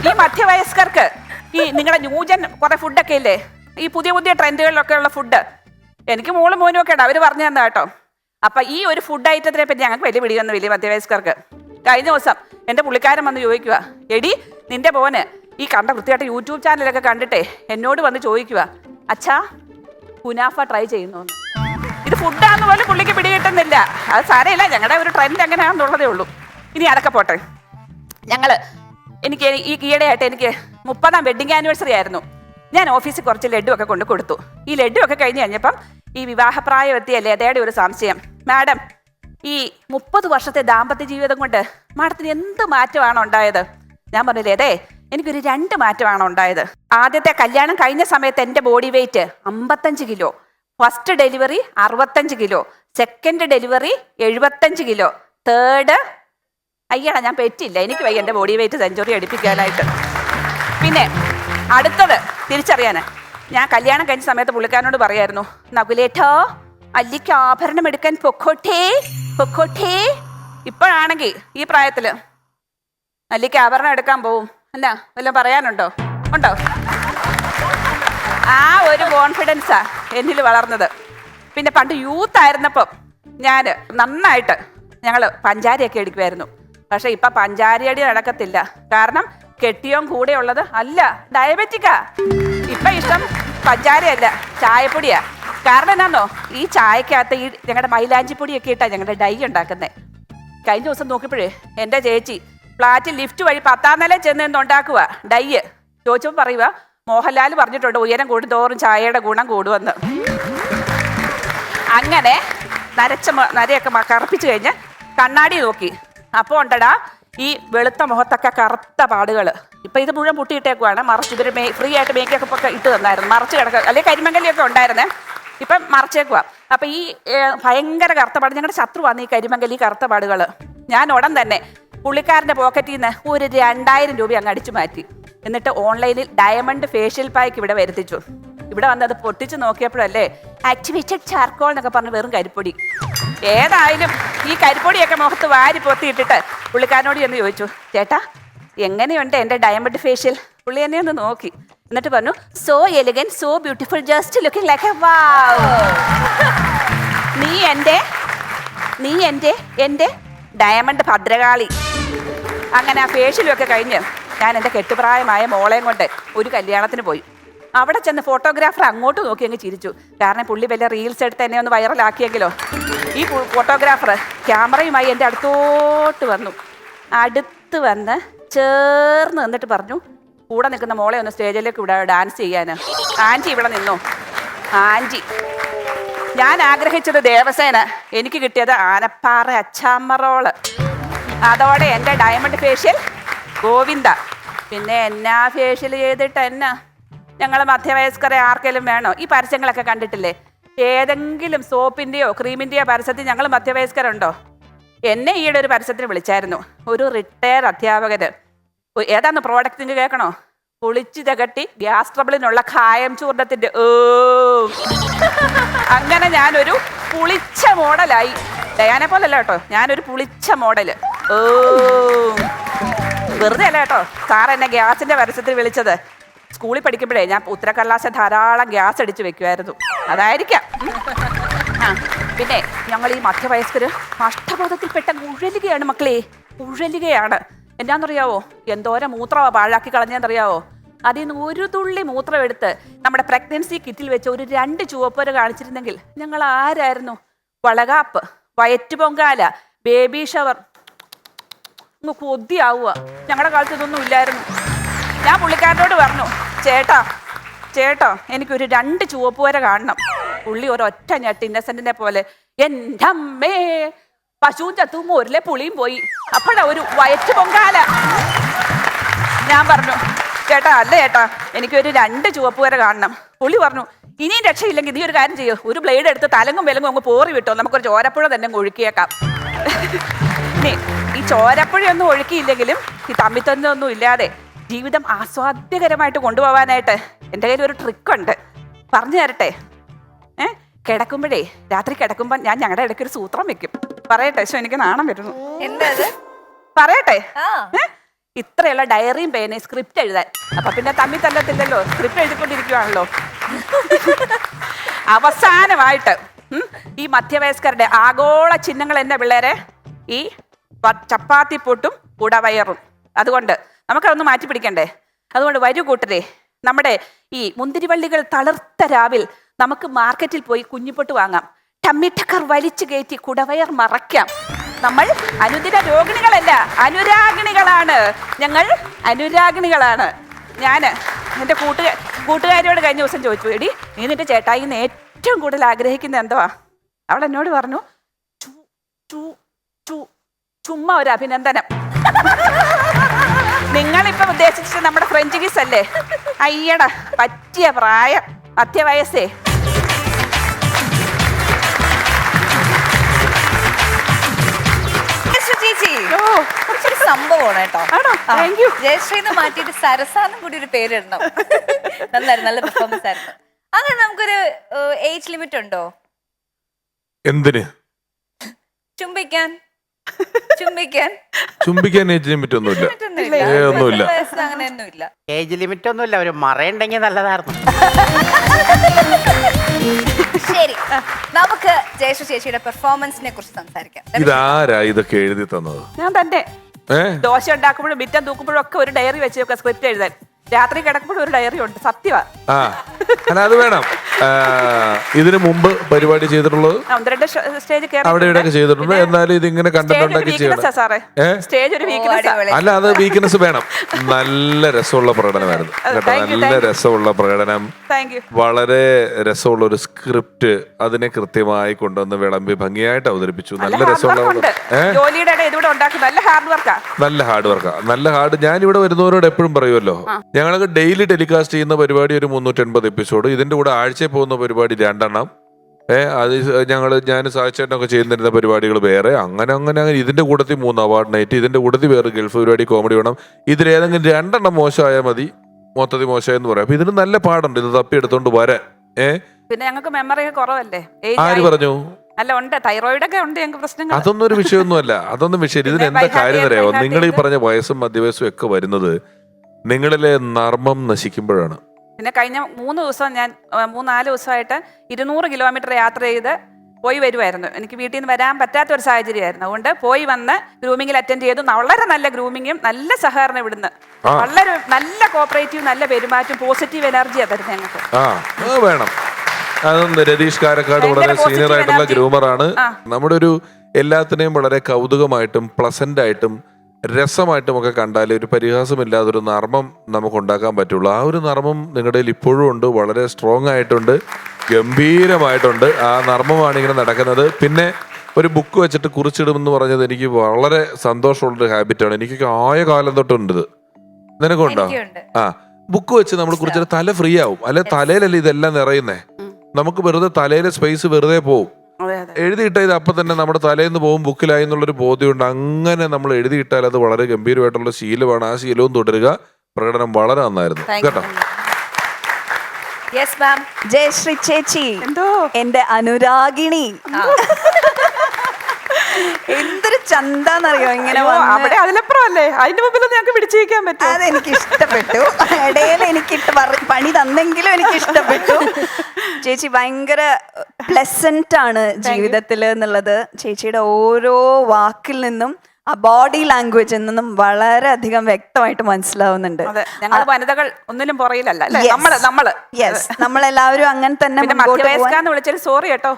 ഈ മധ്യവയസ്കർക്ക് ഈ നിങ്ങളുടെ ന്യൂജൻ കുറെ ഫുഡൊക്കെ ഇല്ലേ, ഈ പുതിയ പുതിയ ട്രെൻഡുകളിലൊക്കെ ഉള്ള ഫുഡ് എനിക്ക് മോളും മോനും ഒക്കെ ഉണ്ട്, അവര് പറഞ്ഞു തന്നാ കേട്ടോ. അപ്പൊ ഈ ഒരു ഫുഡ് ഐറ്റത്തിനെ പറ്റി ഞങ്ങൾക്ക് വലിയ പിടിയൊന്നും വലിയ മധ്യവയസ്കർക്ക്. കഴിഞ്ഞ ദിവസം എൻ്റെ പുള്ളിക്കാരൻ വന്ന് ചോദിക്കുക, എടി നിന്റെ മോന് ഈ കണ്ട വൃത്തിയായിട്ട് യൂട്യൂബ് ചാനലൊക്കെ കണ്ടിട്ടേ എന്നോട് വന്ന് ചോദിക്കുക, അച്ഛാ കുനാഫ ട്രൈ ചെയ്യുന്നോന്ന്. ഇത് ഫുഡാന്ന് പോലും പുള്ളിക്ക് പിടികിട്ടുന്നില്ല. അത് സാരമില്ല, ഞങ്ങളുടെ ഒരു ട്രെൻഡ് എങ്ങനെയാണെന്നുള്ളതേ ഉള്ളൂ. ഇനി അതൊക്കെ പോട്ടെ. എനിക്ക് ഈ ഈയിടെയായിട്ട് എനിക്ക് 30ാം വെഡിങ് ആനിവേഴ്സറി ആയിരുന്നു. ഞാൻ ഓഫീസിൽ കുറച്ച് ലഡു ഒക്കെ കൊണ്ട് കൊടുത്തു. ഈ ലഡു ഒക്കെ കഴിഞ്ഞ് കഴിഞ്ഞപ്പം ഈ വിവാഹപ്രായം എത്തിയ ലതയുടെ ഒരു സംശയം, മാഡം ഈ 30 വർഷത്തെ ദാമ്പത്യ ജീവിതം കൊണ്ട് മാഡത്തിന് എന്ത് മാറ്റമാണ് ഉണ്ടായത്? ഞാൻ പറഞ്ഞു, ലതേ എനിക്കൊരു 2 മാറ്റമാണ് ഉണ്ടായത്. ആദ്യത്തെ കല്യാണം കഴിഞ്ഞ സമയത്ത് എൻ്റെ body weight 55 kilo, first delivery 65 kilo, second delivery 75 kilo, third അയ്യടാ ഞാൻ പറ്റില്ല, എനിക്ക് വയ്യ എൻ്റെ ബോഡി വെയിറ്റ് സെഞ്ചുറി അടിപ്പിക്കാനായിട്ട്. പിന്നെ അടുത്തത് തിരിച്ചറിയാൻ ഞാൻ കല്യാണം കഴിഞ്ഞ സമയത്ത് പുള്ളിക്കാരനോട് പറയായിരുന്നു, നകുലേട്ടോ അല്ലിക്ക് ആഭരണം എടുക്കാൻ പൊക്കോട്ടേ പൊക്കോട്ടേ. ഇപ്പോഴാണെങ്കിൽ ഈ പ്രായത്തില് അല്ലിക്ക് ആഭരണം എടുക്കാൻ പോവും അല്ല വല്ലതും പറയാനുണ്ടോ? ഉണ്ടോ? ആ ഒരു കോൺഫിഡൻസാ എന്നിൽ വളർന്നത്. പിന്നെ പണ്ട് യൂത്ത് ആയിരുന്നപ്പം ഞാൻ നന്നായിട്ട് ഞങ്ങൾ പഞ്ചാരിയൊക്കെ എടുക്കുമായിരുന്നു. പക്ഷെ ഇപ്പൊ പഞ്ചാരിയടി നടക്കത്തില്ല. കാരണം കെട്ടിയോൻ കൂടെ ഉള്ളത് അല്ല, ഡയബറ്റിക്കാ. ഇപ്പൊ ഇഷ്ടം പഞ്ചാരയല്ല, ചായപ്പൊടിയാ. കാരണം എന്നാന്നോ, ഈ ചായക്കകത്ത് ഈ ഞങ്ങളുടെ മൈലാഞ്ചിപ്പൊടിയൊക്കെ ഇട്ടാ ഞങ്ങളുടെ ഡൈ ഉണ്ടാക്കുന്നത്. കഴിഞ്ഞ ദിവസം നോക്കിയപ്പോഴേ എൻ്റെ ചേച്ചി ഫ്ലാറ്റിൽ ലിഫ്റ്റ് വഴി 10ാം നില ചെന്ന് ഉണ്ടാക്കുക ഡൈ. ചോദിച്ചപ്പോൾ പറയുക, മോഹൻലാൽ പറഞ്ഞിട്ടുണ്ട് ഉയരം കൂടുന്തോറും ചായയുടെ ഗുണം കൂടുമെന്ന്. അങ്ങനെ നരയൊക്കെ കറുപ്പിച്ച് കഴിഞ്ഞ് കണ്ണാടി നോക്കി, അപ്പോൾ ഉണ്ടടാ ഈ വെളുത്ത മുഖത്തൊക്കെ കറുത്ത പാടുകൾ. ഇപ്പം ഇത് മുഴുവൻ പൊട്ടിയിട്ടേക്കുവാണ്. മറച്ച് ഇവർ ഫ്രീ ആയിട്ട് മേക്കൊക്കെ ഒക്കെ ഇട്ട് തന്നായിരുന്നു, മറച്ച് കിടക്കുക. അല്ലെങ്കിൽ കരിമങ്കലിയൊക്കെ ഉണ്ടായിരുന്നേ, ഇപ്പം മറച്ചേക്കുക. അപ്പം ഈ ഭയങ്കര കറുത്ത പാട് ഞങ്ങളുടെ ശത്രുവാണ് ഈ കരിമങ്കലി കറുത്ത പാടുകൾ. ഞാൻ ഉടൻ തന്നെ പുള്ളിക്കാരൻ്റെ പോക്കറ്റിൽ നിന്ന് ഒരു 2000 രൂപ അങ്ങ് അടിച്ചു മാറ്റി. എന്നിട്ട് ഓൺലൈനിൽ ഡയമണ്ട് ഫേഷ്യൽ പാക്ക് ഇവിടെ വരുത്തിച്ചു. ഇവിടെ വന്ന് അത് പൊട്ടിച്ച് നോക്കിയപ്പോഴല്ലേ ആക്ടിവേറ്റഡ് ചാർക്കോൾ എന്നൊക്കെ പറഞ്ഞ് വെറും കരിപ്പൊടി. ഏതായാലും ഈ കരിപ്പൊടിയൊക്കെ മുഖത്ത് വാരി പൊത്തിയിട്ടിട്ട് പുള്ളിക്കാരനോട് ചെന്ന് ചോദിച്ചു, ചേട്ടാ എങ്ങനെയുണ്ട് എൻ്റെ ഡയമണ്ട് ഫേഷ്യൽ? പുള്ളി എന്നെ ഒന്ന് നോക്കി, എന്നിട്ട് പറഞ്ഞു, so elegant, so beautiful, just looking like a wow. നീ എൻ്റെ ഡയമണ്ട് ഭദ്രകാളി. അങ്ങനെ ആ ഫേഷ്യലൊക്കെ കഴിഞ്ഞ് ഞാൻ എൻ്റെ കെട്ടുപ്രായമായ മോളെയും കൊണ്ട് ഒരു കല്യാണത്തിന് പോയി. അവിടെ ചെന്ന് ഫോട്ടോഗ്രാഫർ അങ്ങോട്ട് നോക്കി അങ്ങ് ചിരിച്ചു. കാരണം പുള്ളി വലിയ റീൽസ് എടുത്ത് എന്നെ ഒന്ന് വൈറലാക്കിയെങ്കിലോ. ഈ ഫോട്ടോഗ്രാഫർ ക്യാമറയുമായി എൻ്റെ അടുത്തോട്ട് വന്നു. അടുത്ത് വന്ന് ചേർന്ന് നിന്നിട്ട് പറഞ്ഞു, കൂടെ നിൽക്കുന്ന മോളെ ഒന്ന് സ്റ്റേജിലേക്ക് ഇവിടെ ഡാൻസ് ചെയ്യാൻ. ആൻറ്റി ഇവിടെ നിന്നു. ആൻറ്റി ഞാൻ ആഗ്രഹിച്ചത് ദേവസേന, എനിക്ക് കിട്ടിയത് ആനപ്പാറ അച്ചാമ്മറോള്. അതോടെ എൻ്റെ ഡയമണ്ട് ഫേഷ്യൽ ഗോവിന്ദ. പിന്നെ എന്നാ ഫേഷ്യൽ ചെയ്തിട്ട് എന്നാ? ഞങ്ങൾ മധ്യവയസ്കരെ ആർക്കെങ്കിലും വേണോ? ഈ പരസ്യങ്ങളൊക്കെ കണ്ടിട്ടില്ലേ? ഏതെങ്കിലും സോപ്പിൻ്റെയോ ക്രീമിൻ്റെയോ പരസ്യത്തിൽ ഞങ്ങൾ മധ്യവയസ്കരുണ്ടോ? എന്നെ ഈയിടെ ഒരു പരസ്യത്തിന് വിളിച്ചായിരുന്നു ഒരു റിട്ടയർ അധ്യാപകര്. ഏതാന്ന് പ്രോഡക്റ്റ് നിങ്ങൾക്ക് കേൾക്കണോ? കുളിച്ച് തകട്ടി ഗ്യാസ് ട്രബിളിനുള്ള കായം ചൂർണത്തിൻ്റെ അങ്ങനെ ഞാനൊരു പുളിച്ച മോഡലായി. ഡയാനെ പോലല്ല കേട്ടോ, ഞാനൊരു പുളിച്ച മോഡല്. വെറുതെ അല്ല കേട്ടോ സാർ എന്നെ ഗ്യാസിന്റെ പരസ്യത്തിൽ വിളിച്ചത്. സ്കൂളിൽ പഠിക്കുമ്പോഴേ ഞാൻ ഉത്തരക്കടലാസിൽ ധാരാളം ഗ്യാസ് അടിച്ച് വെക്കുമായിരുന്നു, അതായിരിക്കാം. പിന്നെ ഞങ്ങൾ ഈ മധ്യവയസ്കര് നഷ്ടബോധത്തിൽപ്പെട്ട ഉഴലുകയാണ് മക്കളെ, ഉഴലുകയാണ്. എന്നാന്നറിയാവോ? എന്തോരം മൂത്രമാ പാഴാക്കി കളഞ്ഞെന്നറിയാവോ? അതിൽ നിന്ന് ഒരു തുള്ളി മൂത്രം എടുത്ത് നമ്മുടെ പ്രഗ്നൻസി കിറ്റിൽ വെച്ച് ഒരു 2 ചുവപ്പുര കാണിച്ചിരുന്നെങ്കിൽ ഞങ്ങൾ ആരായിരുന്നു? വളകാപ്പ്, വയറ്റ് പൊങ്കാല, ബേബി ഷവർ, കൊതിയാവുക. ഞങ്ങളുടെ കാലത്ത് ഇതൊന്നും ഇല്ലായിരുന്നു. ഞാൻ പുള്ളിക്കാരനോട് പറഞ്ഞു, ചേട്ടാ എനിക്കൊരു 2 ചുവപ്പുര കാണണം. പുള്ളി ഒരൊറ്റ ഞെട്ട് ഇന്നസെന്റിനെ പോലെ, എൻ്റെ അമ്മേ പശുവും ചത്തും മോരിലെ പുളിയും പോയി. അപ്പോഴാ ഒരു വയറ്റ് പൊങ്കാല. ഞാൻ പറഞ്ഞു, ചേട്ടാ എനിക്കൊരു 2 ചുവപ്പുര കാണണം. പുള്ളി പറഞ്ഞു, ഇനിയും രക്ഷയില്ലെങ്കിൽ നീ ഒരു കാര്യം ചെയ്യോ, ഒരു ബ്ലേഡ് എടുത്ത് തലങ്ങും വിലങ്ങും അങ്ങ് പോറി വിട്ടോ, നമുക്കൊരു ചോരപ്പുഴ തന്നെ ഒഴുക്കിയേക്കാം. ഈ ചോരപ്പുഴയൊന്നും ഒഴുക്കിയില്ലെങ്കിലും ഈ തമ്മിത്തൊന്നും ഇല്ലാതെ ജീവിതം ആസ്വാദ്യകരമായിട്ട് കൊണ്ടുപോകാനായിട്ട് എൻ്റെ കയ്യിൽ ഒരു ട്രിക്കുണ്ട്, പറഞ്ഞു തരട്ടെ. കിടക്കുമ്പോഴേ, രാത്രി കിടക്കുമ്പോൾ ഞാൻ ഞങ്ങളുടെ ഇടയ്ക്ക് ഒരു സൂത്രം വെക്കും. പറയട്ടെ? എനിക്ക് നാണം വരുന്നു. എന്തത്? പറയട്ടെ? ഇത്രയുള്ള ഡയറിയും പേനയും സ്ക്രിപ്റ്റ് എഴുതാൻ. അപ്പൊ പിന്നെ തമ്മി തല്ലത്തില്ലല്ലോ, സ്ക്രിപ്റ്റ് എഴുതിക്കൊണ്ടിരിക്കുവാണല്ലോ. അവസാനമായിട്ട് ഈ മധ്യവയസ്കരുടെ ആഗോള ചിഹ്നങ്ങൾ എന്നെ പിള്ളേരെ, ഈ ചപ്പാത്തി പൊട്ടും കുടവയറും. അതുകൊണ്ട് നമുക്കതൊന്ന് മാറ്റി പിടിക്കണ്ടേ? അതുകൊണ്ട് വരൂ കൂട്ടരെ, നമ്മുടെ ഈ മുന്തിരിവള്ളികൾ തളിർത്ത രാവിൽ നമുക്ക് മാർക്കറ്റിൽ പോയി കുഞ്ഞിപ്പൊട്ട് വാങ്ങാം. ടമ്മിട്ടക്കർ വലിച്ചു കയറ്റി കുടവയർ മറയ്ക്കാം. നമ്മൾ അനുദിന രോഗിണികളല്ല, അനുരാഗിണികളാണ്. ഞങ്ങൾ അനുരാഗിണികളാണ്. ഞാൻ എൻ്റെ കൂട്ടുകാരിയോട് കഴിഞ്ഞ ദിവസം ചോദിച്ചു, എടി നീ നിന്റെ ചേട്ടായിന്ന് ഏറ്റവും കൂടുതൽ ആഗ്രഹിക്കുന്നത് എന്തുവാ? അവൾ എന്നോട് പറഞ്ഞു, ചുമ്മാ ഒരു അഭിനന്ദനം. നിങ്ങളിപ്പം ഉദ്ദേശിച്ചത് നമ്മുടെ ഫ്രഞ്ച് കിസ് അല്ലേ? അയ്യടാ, പറ്റിയ പ്രായം, മധ്യവയസ്സേ. സംഭവമാണ് കേട്ടോ. Thank you. ജയശ്രീന്ന് മാറ്റിയിട്ട് സരസാന്നും കൂടി ഒരു പേരിടണം. നല്ലായിരുന്നു, നല്ല പെർഫോമൻസ് ആയിരുന്നു. അങ്ങനെ നമുക്കൊരു ഏജ് ലിമിറ്റ് ഉണ്ടോ? എന്തിന്? ചുംബിക്കാൻ ഏജ് ലിമിറ്റ് ഒന്നുമില്ല. അങ്ങനെയൊന്നുമില്ല. ഏജ് ലിമിറ്റ് ഒന്നുമില്ല, ഒരു മറയുണ്ടെങ്കിൽ നല്ലതായിരുന്നു. ശരി, നമുക്ക് ജയശ്രീ ചേച്ചിയുടെ പെർഫോമൻസിനെ കുറിച്ച് സംസാരിക്കാം. ഇതാരാ ഇതൊക്കെ എഴുതി തന്നത്? ഞാൻ തന്നെ. ദോശ ഉണ്ടാക്കുമ്പോഴും മിറ്റം തൂക്കുമ്പോഴും ഒക്കെ ഒരു ഡയറി വെച്ച് സ്ക്രിപ്റ്റ് എഴുതാൻ. രാത്രി കിടക്കുമ്പോഴും ഒരു ഡയറി ഉണ്ട്. സത്യമാ. അല്ല, അത് വേണം. ഇതിനു മുമ്പ് പരിപാടി ചെയ്തിട്ടുള്ളത് അവിടെ ഇവിടെ ചെയ്തിട്ടുണ്ട്. എന്നാലും ഇതിങ്ങനെ കണ്ടന്റ് ഉണ്ടാക്കി ചെയ്യണം. അല്ല, അത് വീക്ക്നെസ് വേണം. നല്ല രസമുള്ള പ്രകടനമായിരുന്നു കേട്ടോ. നല്ല രസമുള്ള പ്രകടനം, വളരെ രസമുള്ള ഒരു സ്ക്രിപ്റ്റ്, അതിനെ കൃത്യമായി കൊണ്ടുവന്ന് വിളമ്പി ഭംഗിയായിട്ട് അവതരിപ്പിച്ചു. നല്ല രസമുള്ള നല്ല ഹാർഡ് വർക്കാ. നല്ല ഹാർഡ്. ഞാനിവിടെ വരുന്നവരോട് എപ്പോഴും പറയുമല്ലോ, ഞങ്ങൾക്ക് ഡെയിലി ടെലികാസ്റ്റ് ചെയ്യുന്ന പരിപാടി ഒരു 380 എപ്പിസോഡ്. ഇതിന്റെ കൂടെ ആഴ്ചയിൽ പോകുന്ന പരിപാടി 2 എണ്ണം. അത് ഞാൻ സാധിച്ചേട്ടനൊക്കെ ചെയ്യുന്നിരുന്ന പരിപാടികൾ വേറെ. അങ്ങനെ ഇതിന്റെ കൂട്ടത്തിൽ 3 അവാർഡ് നൈറ്റ്, ഇതിന്റെ കൂട്ടത്തിൽ വേറെ ഗൾഫ് പരിപാടി കോമഡി വേണം. ഇതിലേതെങ്കിലും 2 എണ്ണം മോശമായാൽ മതി, മൊത്തത്തിൽ മോശമായെന്ന് പറയാം. അപ്പൊ ഇതിന് നല്ല പാടുണ്ട് ഇത് തപ്പി എടുത്തോണ്ട് വരാൻ. പിന്നെ ഞങ്ങൾക്ക് മെമ്മറി കുറവല്ലേ? ആര് പറഞ്ഞു? അല്ല, ഉണ്ട്, തൈറോയിഡ് ഒക്കെ ഉണ്ട് ഞങ്ങൾക്ക് പ്രശ്നങ്ങൾ. അതൊന്നും ഒരു വിഷയമൊന്നുമല്ല. അതൊന്നും വിഷയം. ഇതിന് എന്താ കാര്യം അറിയാമോ? നിങ്ങൾ ഈ പറഞ്ഞ വയസ്സും മധ്യവയസ്സും ഒക്കെ വരുന്നത് നിങ്ങളിലെ നർമ്മം നശിക്കുമ്പോഴാണ്. പിന്നെ കഴിഞ്ഞ 3 ദിവസം ഞാൻ 3-4 ദിവസമായിട്ട് 200 കിലോമീറ്റർ യാത്ര ചെയ്ത് പോയി വരുമായിരുന്നു. എനിക്ക് വീട്ടിൽ നിന്ന് വരാൻ പറ്റാത്ത ഒരു സാഹചര്യമായിരുന്നു. അതുകൊണ്ട് പോയി വന്ന് ഗ്രൂമിങ്ങിൽ അറ്റൻഡ് ചെയ്തു. വളരെ നല്ല ഗ്രൂമിങ്ങും നല്ല സഹകരണം ഇവിടുന്ന്. വളരെ നല്ല കോപ്പറേറ്റീവ്, നല്ല പെരുമാറ്റം, പോസിറ്റീവ് എനർജിയാണ് തരുന്നത് ഞങ്ങൾക്ക്. വേണം. അതൊന്ന് രതീഷ് കാരക്കാട് വളരെ സീനിയർ ആയിട്ടുള്ള ഗ്രൂമറാണ്. നമ്മുടെ ഒരു എല്ലാത്തിനെയും വളരെ കൗതുകമായിട്ടും പ്ലസന്റ് ആയിട്ടും രസമായിട്ടും ഒക്കെ കണ്ടാൽ ഒരു പരിഹാസമില്ലാതെ ഒരു നർമ്മം നമുക്ക് ഉണ്ടാക്കാൻ പറ്റുള്ളൂ. ആ ഒരു നർമ്മം നിങ്ങളുടെ കയ്യിൽ ഇപ്പോഴും ഉണ്ട്. വളരെ സ്ട്രോങ് ആയിട്ടുണ്ട്, ഗംഭീരമായിട്ടുണ്ട്. ആ നർമ്മമാണ് ഇങ്ങനെ നടക്കുന്നത്. പിന്നെ ഒരു ബുക്ക് വെച്ചിട്ട് കുറിച്ചിടുമെന്ന് പറഞ്ഞത് എനിക്ക് വളരെ സന്തോഷമുള്ളൊരു ഹാബിറ്റാണ്. എനിക്കൊക്കെ ആയ കാലം തൊട്ടുണ്ട്. ഇത് നിനക്കുണ്ടോ? ബുക്ക് വെച്ച് നമ്മൾ കുറിച്ചിട്ട് തല ഫ്രീ ആവും. അല്ലെ തലയിലല്ലേ ഇതെല്ലാം നിറയുന്നേ. നമുക്ക് വെറുതെ തലയിലെ സ്പേസ് വെറുതെ പോവും. എഴുതിയിട്ട ഇത് അപ്പം തന്നെ നമ്മുടെ തലേന്ന് പോകും, ബുക്കിലായി എന്നുള്ളൊരു ബോധ്യമുണ്ട്. അങ്ങനെ നമ്മൾ എഴുതിയിട്ടാൽ അത് വളരെ ഗംഭീരമായിട്ടുള്ള ശീലമാണ്. ആ ശീലവും തുടരുക. പ്രകടനം വളരെ നന്നായിരുന്നു കേട്ടോ. ജയശ്രീ ചേച്ചി, എന്റെ അനുരാഗിണി, എന്തൊരു ചന്താന്നറിയോ ഇങ്ങനെ അതിലപ്പുറമല്ലേ? അതിന്റെ മുമ്പിൽ ഞങ്ങൾക്ക് പിടിച്ചു വയ്ക്കാൻ പറ്റും. അതെനിക്ക് ഇഷ്ടപ്പെട്ടു. ഇടയിൽ എനിക്കിട്ട് പണി തന്നെങ്കിലും എനിക്ക് ഇഷ്ടപ്പെട്ടു. ചേച്ചി ഭയങ്കര പ്ലസന്റ് ആണ് ജീവിതത്തിൽ എന്നുള്ളത് ചേച്ചിയുടെ ഓരോ വാക്കിൽ നിന്നും ആ ബോഡി ലാംഗ്വേജിൽ നിന്നും വളരെയധികം വ്യക്തമായിട്ട് മനസ്സിലാവുന്നുണ്ട്. അതെ, ഞങ്ങൾ വനിതകൾ ഒന്നിലും പുറയിലല്ല അല്ലേ? Yes. നമ്മള് യെസ്, നമ്മളെല്ലാവരും അങ്ങനെ തന്നെ പിന്നെ മുൻപോട്ട് പോവാൻ മധ്യവയസ്കാന്ന് വിളിച്ചാൽ സോറി കേട്ടോ.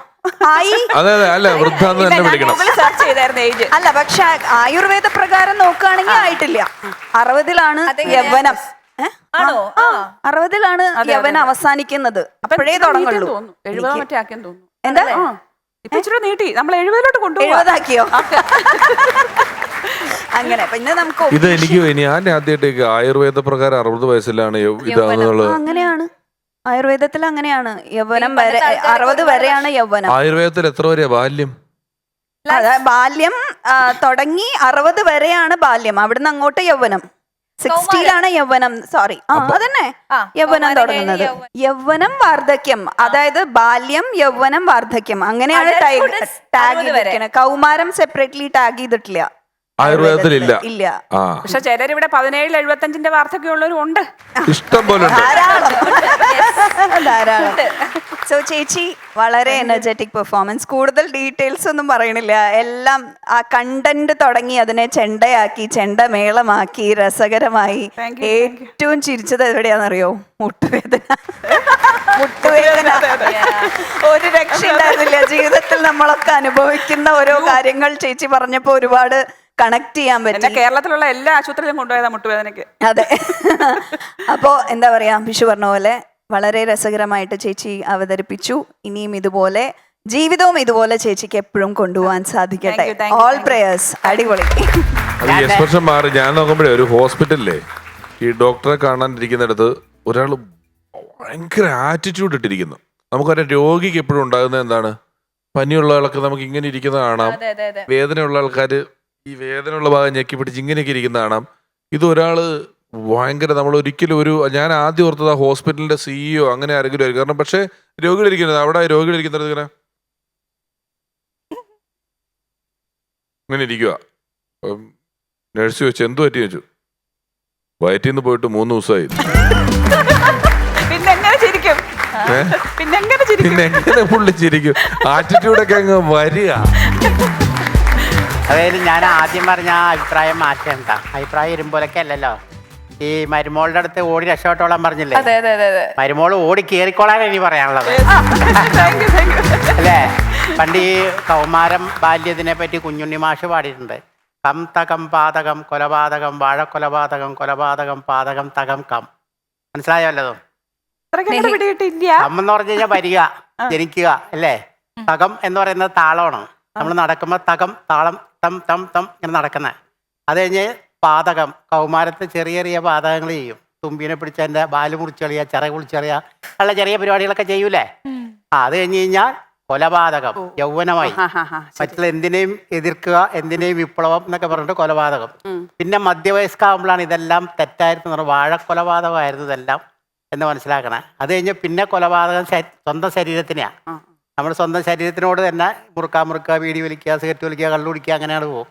ആയി. അതെ അതെ, അല്ല വൃദ്ധാന്ന് തന്നെ വിളിക്കണം. സെർച്ച് ചെയ്തായിരുന്നു ഏജ്. അല്ല, പക്ഷെ ആയുർവേദ പ്രകാരം നോക്കുകയാണെങ്കിൽ ആയിട്ടില്ല. 60-ലാണ് യൗവനം. ആണോ? 60-ലാണ് യൗവനം അവസാനിക്കുന്നത്. അപ്പോഴേ തുടങ്ങുള്ളൂ. 70 മറ്റേ ആക്കിയെന്ന് തോന്നുന്നു. എന്താ ഇപ്പൊ ഇച്ചിരി നീട്ടി നമ്മൾ 70-ലോട്ട് കൊണ്ടുപോകും. 70-ആക്കിയോ? അങ്ങനെ പിന്നെ നമുക്ക് ഇത് എനിക്ക് ഞാൻ ആദ്യമായിട്ട് ആയുർവേദ പ്രകാരം 60 വയസ്സിലാണ് ഇതാണെന്നുള്ളത്. അങ്ങനെയാണ് ആയുർവേദത്തിൽ, അങ്ങനെയാണ് യൗവനം വരെ 60 വരെയാണ് യൗവനം. ആയുർവേദത്തിൽ എത്ര വരെയാ ബാല്യം? ബാല്യം തുടങ്ങി 60 വരെയാണ് ബാല്യം, അവിടുന്ന് അങ്ങോട്ട് യൗവനം. 60-ലാണ് യൗവനം. സോറി, അതന്നെ യൗവനം തുടങ്ങുന്നത്. യൗവനം, വാർദ്ധക്യം, അതായത് ബാല്യം, യൗവനം, വാർദ്ധക്യം, അങ്ങനെയാണ് ടാഗ് ചെയ്തിരിക്കുന്നത്. കൗമാരം സെപ്പറേറ്റ്ലി ടാഗ് ചെയ്തിട്ടില്ല ആയുർവേദത്തിലില്ല. ഇല്ല. പക്ഷെ ചിലരിവിടെ 17 75-ന്റെ വാർദ്ധക്യമുള്ളവരും ഉണ്ട്. ഇഷ്ടം പോലെ ഉണ്ട്. ധാരാളം. സോ ചേച്ചി വളരെ എനർജറ്റിക് പെർഫോമൻസ്. കൂടുതൽ ഡീറ്റെയിൽസ് ഒന്നും പറയണില്ല. എല്ലാം ആ കണ്ടന്റ് തുടങ്ങി അതിനെ ചെണ്ടയാക്കി, ചെണ്ടമേളമാക്കി, രസകരമായി. ഏറ്റവും ചിരിച്ചത് എവിടെയാണെന്നറിയോ? മുട്ടുവേദന. മുട്ടുവേദന ഒരു രക്ഷ ഉണ്ടായിരുന്നില്ല. ജീവിതത്തിൽ നമ്മളൊക്കെ അനുഭവിക്കുന്ന ഓരോ കാര്യങ്ങൾ ചേച്ചി പറഞ്ഞപ്പോ ഒരുപാട് കണക്ട് ചെയ്യാൻ പറ്റും. കേരളത്തിലുള്ള എല്ലാ ആശുപത്രിയിലും കൊണ്ടുപോയതാ മുട്ടുവേദനയ്ക്ക്. അതെ. അപ്പോ എന്താ പറയാ, വിഷു പറഞ്ഞ പോലെ വളരെ രസകരമായിട്ട് ചേച്ചി അവതരിപ്പിച്ചു. ഇനിയും ഇതുപോലെ ജീവിതവും ഇതുപോലെ ചേച്ചിക്ക് എപ്പോഴും കൊണ്ടുപോകാൻ സാധിക്കട്ടെ. All prayers. അടിപൊളി. അത് എക്സ്പ്രഷൻ മാറി. ഞാൻ നോക്കുമ്പോഴേ ഒരു ഹോസ്പിറ്റലിലെ ഈ ഡോക്ടറെ കാണാനിരിക്കുന്നിടത്ത് ഒരാൾ ഭയങ്കര ആറ്റിറ്റ്യൂഡ് ഇട്ടിരിക്കുന്നു. നമുക്കൊരു രോഗിക്ക് എപ്പോഴും ഉണ്ടാകുന്നത് എന്താണ്? പനിയുള്ള ആൾക്ക് നമുക്ക് ഇങ്ങനെ ഇരിക്കുന്നത് കാണാം, വേദനയുള്ള ആൾക്കാർ ഈ വേദനയുള്ള ഭാഗം ഞെക്കി പിടിച്ച് ഇങ്ങനെയൊക്കെ ഇരിക്കുന്ന കാണാം. ഇതൊരാള് ഭയങ്കര, നമ്മൾ ഒരിക്കലും ഞാൻ ആദ്യം ഓർത്തത് ആ ഹോസ്പിറ്റലിന്റെ CEO അങ്ങനെ ആരെങ്കിലും ആയിരിക്കും. കാരണം പക്ഷെ രോഗികളിരിക്കുന്നത് അവിടെ രോഗികളിരിക്കുന്നത് ഇങ്ങനെ ഇങ്ങനെ ഇരിക്കുക. നഴ്സ് ചോദിച്ചു എന്തു പറ്റി ചോദിച്ചു. വയറ്റിൽ നിന്ന് പോയിട്ട് 3 ദിവസമായി. പിന്നെ എങ്ങനെ ചിരിക്കും? പിന്നെ എങ്ങനെ പുള്ളി ചിരിക്കും? ആറ്റിറ്റ്യൂഡൊക്കെ അങ്ങ് വരിക. അതായത് ഞാൻ ആദ്യം പറഞ്ഞ ആ അഭിപ്രായം മാറ്റേണ്ട. അഭിപ്രായം ഇരുമ്പോലൊക്കെ അല്ലല്ലോ. ഈ മരുമോളുടെ അടുത്ത് ഓടി രക്ഷപ്പെട്ടോളാൻ പറഞ്ഞില്ലേ? മരുമോള് ഓടി കേറിക്കോളാനാണ് ഇനി പറയാനുള്ളത് അല്ലേ? പണ്ട് ഈ കൗമാരം ബാല്യത്തിനെ പറ്റി കുഞ്ഞുണ്ണി മാഷ് പാടിയിട്ടുണ്ട്. കം തകം പാതകം കൊലപാതകം വാഴക്കൊലപാതകം കൊലപാതകം പാതകം തകം കം. മനസ്സിലായോ വല്ലതും? കം എന്ന് പറഞ്ഞു കഴിഞ്ഞാൽ വരിക, ജനിക്കുക അല്ലേ? തകം എന്ന് പറയുന്നത് താളമാണ്. നമ്മൾ നടക്കുമ്പോൾ തകം, താളം, തം തം തം ഇങ്ങനെ നടക്കുന്നത്. അത് കഴിഞ്ഞ് പാതകം, കൗമാരത്ത് ചെറിയ ചെറിയ പാതകങ്ങൾ ചെയ്യും. തുമ്പിനെ പിടിച്ച് എൻ്റെ ബാല് മുറിച്ചെറിയുക, ചിറക് മുറിച്ചെറിയുക, ഉള്ള ചെറിയ പരിപാടികളൊക്കെ ചെയ്യൂലേ? അത് കഴിഞ്ഞ് കഴിഞ്ഞാൽ കൊലപാതകം, യൗവനമായി. മറ്റുള്ള എന്തിനേയും എതിർക്കുക, എന്തിനേയും വിപ്ലവം എന്നൊക്കെ പറഞ്ഞിട്ട് കൊലപാതകം. പിന്നെ മധ്യവയസ്കാവുമ്പോഴാണ് ഇതെല്ലാം തെറ്റായിരുന്നു, വാഴക്കൊലപാതകമായിരുന്നു ഇതെല്ലാം എന്ന് മനസ്സിലാക്കണേ. അത് കഴിഞ്ഞ് പിന്നെ കൊലപാതകം സ്വന്തം ശരീരത്തിനെയാണ്. നമ്മൾ സ്വന്തം ശരീരത്തിനോട് തന്നെ മുറുക്കുക, വീടി വലിക്കുക, സിഗരറ്റ് വലിക്കുക, കള്ളു കുടിക്കുക, അങ്ങനെയാണ് പോകും.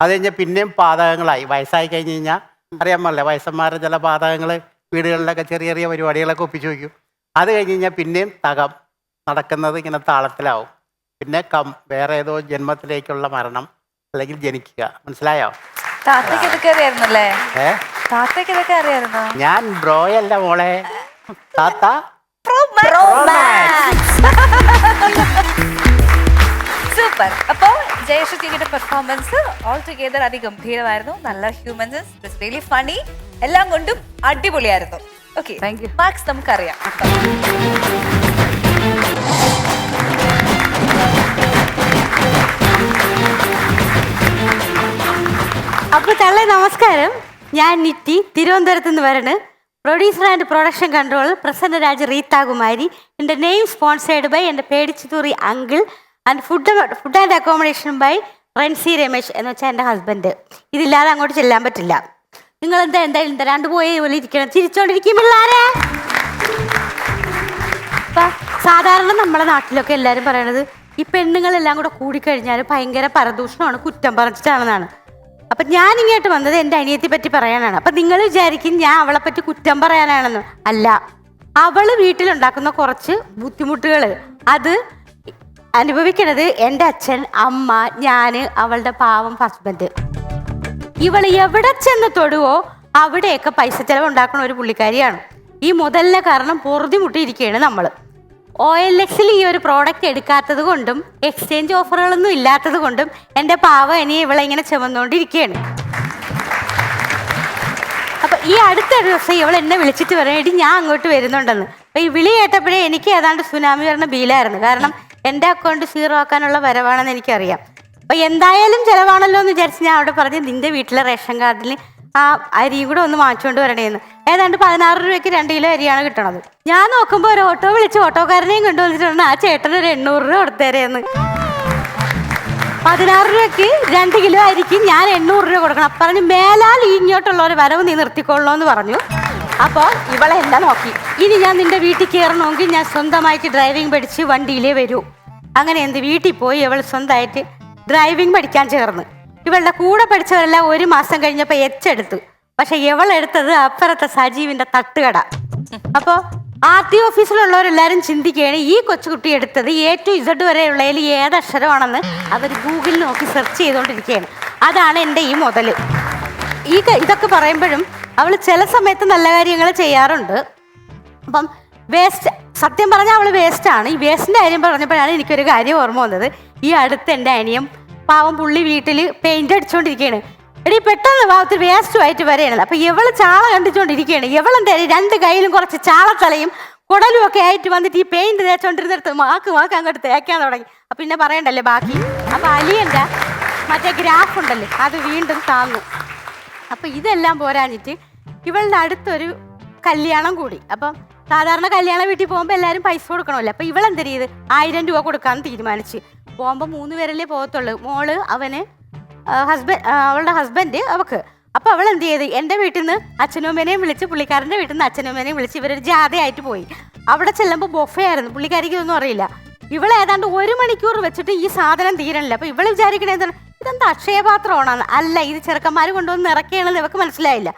അത് കഴിഞ്ഞാൽ പിന്നെയും പാതകങ്ങളായി. വയസ്സായി കഴിഞ്ഞ് കഴിഞ്ഞാൽ അറിയാൻ പാടില്ല, വയസ്സന്മാരുടെ ചില പാതകങ്ങൾ വീടുകളിലൊക്കെ ചെറിയ ചെറിയ പരിപാടികളൊക്കെ ഒപ്പിച്ചു വയ്ക്കും. അത് കഴിഞ്ഞ് കഴിഞ്ഞാൽ പിന്നെയും തകം, നടക്കുന്നത് ഇങ്ങനെ താളത്തിലാവും. പിന്നെ കം, വേറെ ഏതോ ജന്മത്തിലേക്കുള്ള മരണം അല്ലെങ്കിൽ ജനിക്കുക. മനസ്സിലായോ? ഞാൻ ബ്രോയല്ല മോളെ, താത്ത. സൂപ്പർ. അപ്പോൾ ജയശ്രീയുടെ പെർഫോമൻസ് ഓൾ ടുഗെദർ അതിഗംഭീരമായിരുന്നു. നല്ല ഹ്യൂമൻസ്, റിയലി ഫണി, എല്ലാം കൊണ്ടും അടിപൊളിയായിരുന്നു. Okay, thank you. മാർക്സ് നമുക്കറിയാം. അപ്പൊ തള്ളേ നമസ്കാരം. ഞാൻ നിറ്റി, തിരുവനന്തപുരത്ത് നിന്ന് വരണ്. Producer and production controller Prasannaraj Reethakumari. എൻ്റെ നെയിം സ്പോൺസേർഡ് ബൈ എൻ്റെ പേടിച്ചുതൂറി uncle and food and accommodation by Rency Ramesh എന്ന് വെച്ചാൽ എൻ്റെ ഹസ്ബൻഡ്. ഇതില്ലാതെ അങ്ങോട്ട് ചെല്ലാൻ പറ്റില്ല. നിങ്ങൾ എന്തായാലും തരാണ്ട് പോയി പോലെ ഇരിക്കണം, ചിരിച്ചോണ്ടിരിക്കും പിള്ളേരെ. ഇപ്പം സാധാരണ നമ്മുടെ നാട്ടിലൊക്കെ എല്ലാവരും പറയണത് ഈ പെണ്ണുങ്ങളെല്ലാം കൂടെ കൂടിക്കഴിഞ്ഞാൽ ഭയങ്കര പരദൂഷണമാണ്, കുറ്റം പറഞ്ഞിട്ടാണെന്നാണ്. അപ്പം ഞാൻ ഇങ്ങോട്ട് വന്നത് എൻ്റെ അനിയത്തെ പറ്റി പറയാനാണ്. അപ്പം നിങ്ങൾ വിചാരിക്കും ഞാൻ അവളെ പറ്റി കുറ്റം പറയാനാണെന്ന്. അല്ല, അവൾ വീട്ടിലുണ്ടാക്കുന്ന കുറച്ച് ബുദ്ധിമുട്ടുകൾ അത് അനുഭവിക്കണത് എൻ്റെ അച്ഛൻ, അമ്മ, ഞാൻ, അവളുടെ പാവം ഹസ്ബൻഡ്. ഇവള് എവിടെ ചെന്ന് തൊടുവോ അവിടെയൊക്കെ പൈസ ചെലവ് ഉണ്ടാക്കുന്ന ഒരു പുള്ളിക്കാരിയാണ്. ഈ മുതലിനെ കാരണം പൊറുതി മുട്ടിയിരിക്കുകയാണ് നമ്മൾ. OLX-ൽ ഈ ഒരു പ്രോഡക്റ്റ് എടുക്കാത്തത് കൊണ്ടും എക്സ്ചേഞ്ച് ഓഫറുകളൊന്നും ഇല്ലാത്തത് കൊണ്ടും എൻ്റെ പാവ ഇനി ഇവളെ ഇങ്ങനെ ചുമന്നുകൊണ്ടിരിക്കുകയാണ്. അപ്പൊ ഈ അടുത്ത ദിവസം ഇവൾ എന്നെ വിളിച്ചിട്ട് പറയടി ഞാൻ അങ്ങോട്ട് വരുന്നുണ്ടെന്ന്. അപ്പൊ ഈ വിളി കേട്ടപ്പോഴേ എനിക്ക് ഏതാണ്ട് സുനാമി വരുന്ന ബീലായിരുന്നു. കാരണം എൻ്റെ അക്കൗണ്ട് 0 ആക്കാനുള്ള വരവാണെന്ന് എനിക്കറിയാം. അപ്പൊ എന്തായാലും ചിലവാണല്ലോ എന്ന് വിചാരിച്ച് ഞാൻ അവിടെ പറഞ്ഞ് നിന്റെ വീട്ടിലെ റേഷൻ കാർഡിൽ ആ അരിയും കൂടെ ഒന്ന് വാങ്ങിച്ചുകൊണ്ട് വരണേന്ന്. ഏതാണ്ട് 16 രൂപയ്ക്ക് 2 കിലോ അരിയാണ് കിട്ടണത്. ഞാൻ നോക്കുമ്പോൾ ഒരു ഓട്ടോ വിളിച്ച് ഓട്ടോക്കാരനെയും കൊണ്ടുവന്നിട്ടുണ്ട് ആ ചേട്ടന് ഒരു 800 രൂപ കൊടുത്തേരെന്ന്. 16 രൂപയ്ക്ക് 2 കിലോ അരിക്ക് ഞാൻ 800 രൂപ കൊടുക്കണം. പറഞ്ഞു മേലാൽ ഇങ്ങോട്ടുള്ള ഒരു വരവ് നീ നിർത്തിക്കൊള്ളൂ എന്ന് പറഞ്ഞു. അപ്പോൾ ഇവളെ എല്ലാം നോക്കി, ഇനി ഞാൻ നിന്റെ വീട്ടിൽ കയറണമെങ്കിൽ ഞാൻ സ്വന്തമായിട്ട് ഡ്രൈവിംഗ് പഠിച്ച് വണ്ടിയിലേ വരൂ. അങ്ങനെ എന്ത് വീട്ടിൽ പോയി ഇവൾ സ്വന്തമായിട്ട് ഡ്രൈവിംഗ് പഠിക്കാൻ ചേർന്ന്. ഇവളുടെ കൂടെ പഠിച്ചവരെല്ലാം 1 മാസം കഴിഞ്ഞപ്പോൾ എച്ചെടുത്തു. പക്ഷെ ഇവളെടുത്തത് അപ്പുറത്തെ സജീവിന്റെ തട്ടുകട. അപ്പോൾ RTO ഓഫീസിലുള്ളവരെല്ലാവരും ചിന്തിക്കുകയാണ് ഈ കൊച്ചുകുട്ടി എടുത്തത് A to Z വരെയുള്ളതിൽ ഏതക്ഷരമാണെന്ന് അവർ ഗൂഗിളിൽ നോക്കി സെർച്ച് ചെയ്തുകൊണ്ടിരിക്കുകയാണ്. അതാണ് എൻ്റെ ഈ മുതൽ. ഇതൊക്കെ പറയുമ്പോഴും അവൾ ചില സമയത്ത് നല്ല കാര്യങ്ങൾ ചെയ്യാറുണ്ട്. അപ്പം വേസ്റ്റ്, സത്യം പറഞ്ഞാൽ അവൾ വേസ്റ്റാണ്. ഈ വേസ്റ്റിൻ്റെ കാര്യം പറഞ്ഞപ്പോഴാണ് എനിക്കൊരു കാര്യം ഓർമ്മ വന്നത്. ഈ അടുത്ത് എൻ്റെ അനിയം പാവം പുള്ളി വീട്ടിൽ പെയിന്റ് അടിച്ചുകൊണ്ടിരിക്കുകയാണ്. എടീ പെട്ടെന്ന് ഭാഗത്ത് വേസ്റ്റുമായിട്ട് വരെയാണല്ലോ. അപ്പൊ ഇവള് ചാള കണ്ടിച്ചുകൊണ്ടിരിക്കുകയാണ്. ഇവളെന്താ 2 കയ്യിലും കുറച്ച് ചാളത്തലയും കുടലും ഒക്കെ ആയിട്ട് വന്നിട്ട് ഈ പെയിന്റ് തേച്ചോണ്ടിരുന്നിടത്ത് മാക്ക് അങ്ങോട്ട് തേക്കാൻ തുടങ്ങി. അപ്പൊ പിന്നെ പറയണ്ടല്ലേ ബാക്കി. അപ്പൊ അലിയന്റെ മറ്റേ ഗ്രാഫ് ഉണ്ടല്ലേ അത് വീണ്ടും താന്നു. അപ്പൊ ഇതെല്ലാം പോരാഞ്ഞിട്ട് ഇവളുടെ അടുത്തൊരു കല്യാണം കൂടി. അപ്പം സാധാരണ കല്യാണ വീട്ടിൽ പോകുമ്പോൾ എല്ലാവരും പൈസ കൊടുക്കണമല്ലോ. അപ്പൊ ഇവളെന്താ ചെയ്ത് 1000 രൂപ കൊടുക്കാമെന്ന് തീരുമാനിച്ച്. പോകുമ്പോൾ 3 പേരല്ലേ പോകത്തുള്ളൂ. മോള്, അവന്, അവളുടെ ഹസ്ബൻഡ്, അവക്ക്. അപ്പോൾ അവൾ എന്ത് ചെയ്ത് എൻ്റെ വീട്ടിൽ നിന്ന് അച്ഛനും അമ്മേനെയും വിളിച്ച് പുള്ളിക്കാരൻ്റെ വീട്ടിൽ നിന്ന് അച്ഛനും അമ്മേനെയും വിളിച്ച് ഇവരൊരു ജാഥയായിട്ട് പോയി. അവിടെ ചെല്ലുമ്പോൾ ബൊഫേ ആയിരുന്നു. പുള്ളിക്കാരിക്ക് ഒന്നും അറിയില്ല. ഇവൾ ഏതാണ്ട് 1 മണിക്കൂർ വെച്ചിട്ട് ഈ സാധനം തീരണില്ല. അപ്പോൾ ഇവൾ വിചാരിക്കണേ എന്താണ് ഇതെന്താ അക്ഷയപാത്രമാണെന്ന്. അല്ല, ഇത് ചെറുക്കന്മാർ കൊണ്ടുവന്ന് ഇറക്കുകയാണെന്ന് ഇവർക്ക് മനസ്സിലായില്ല.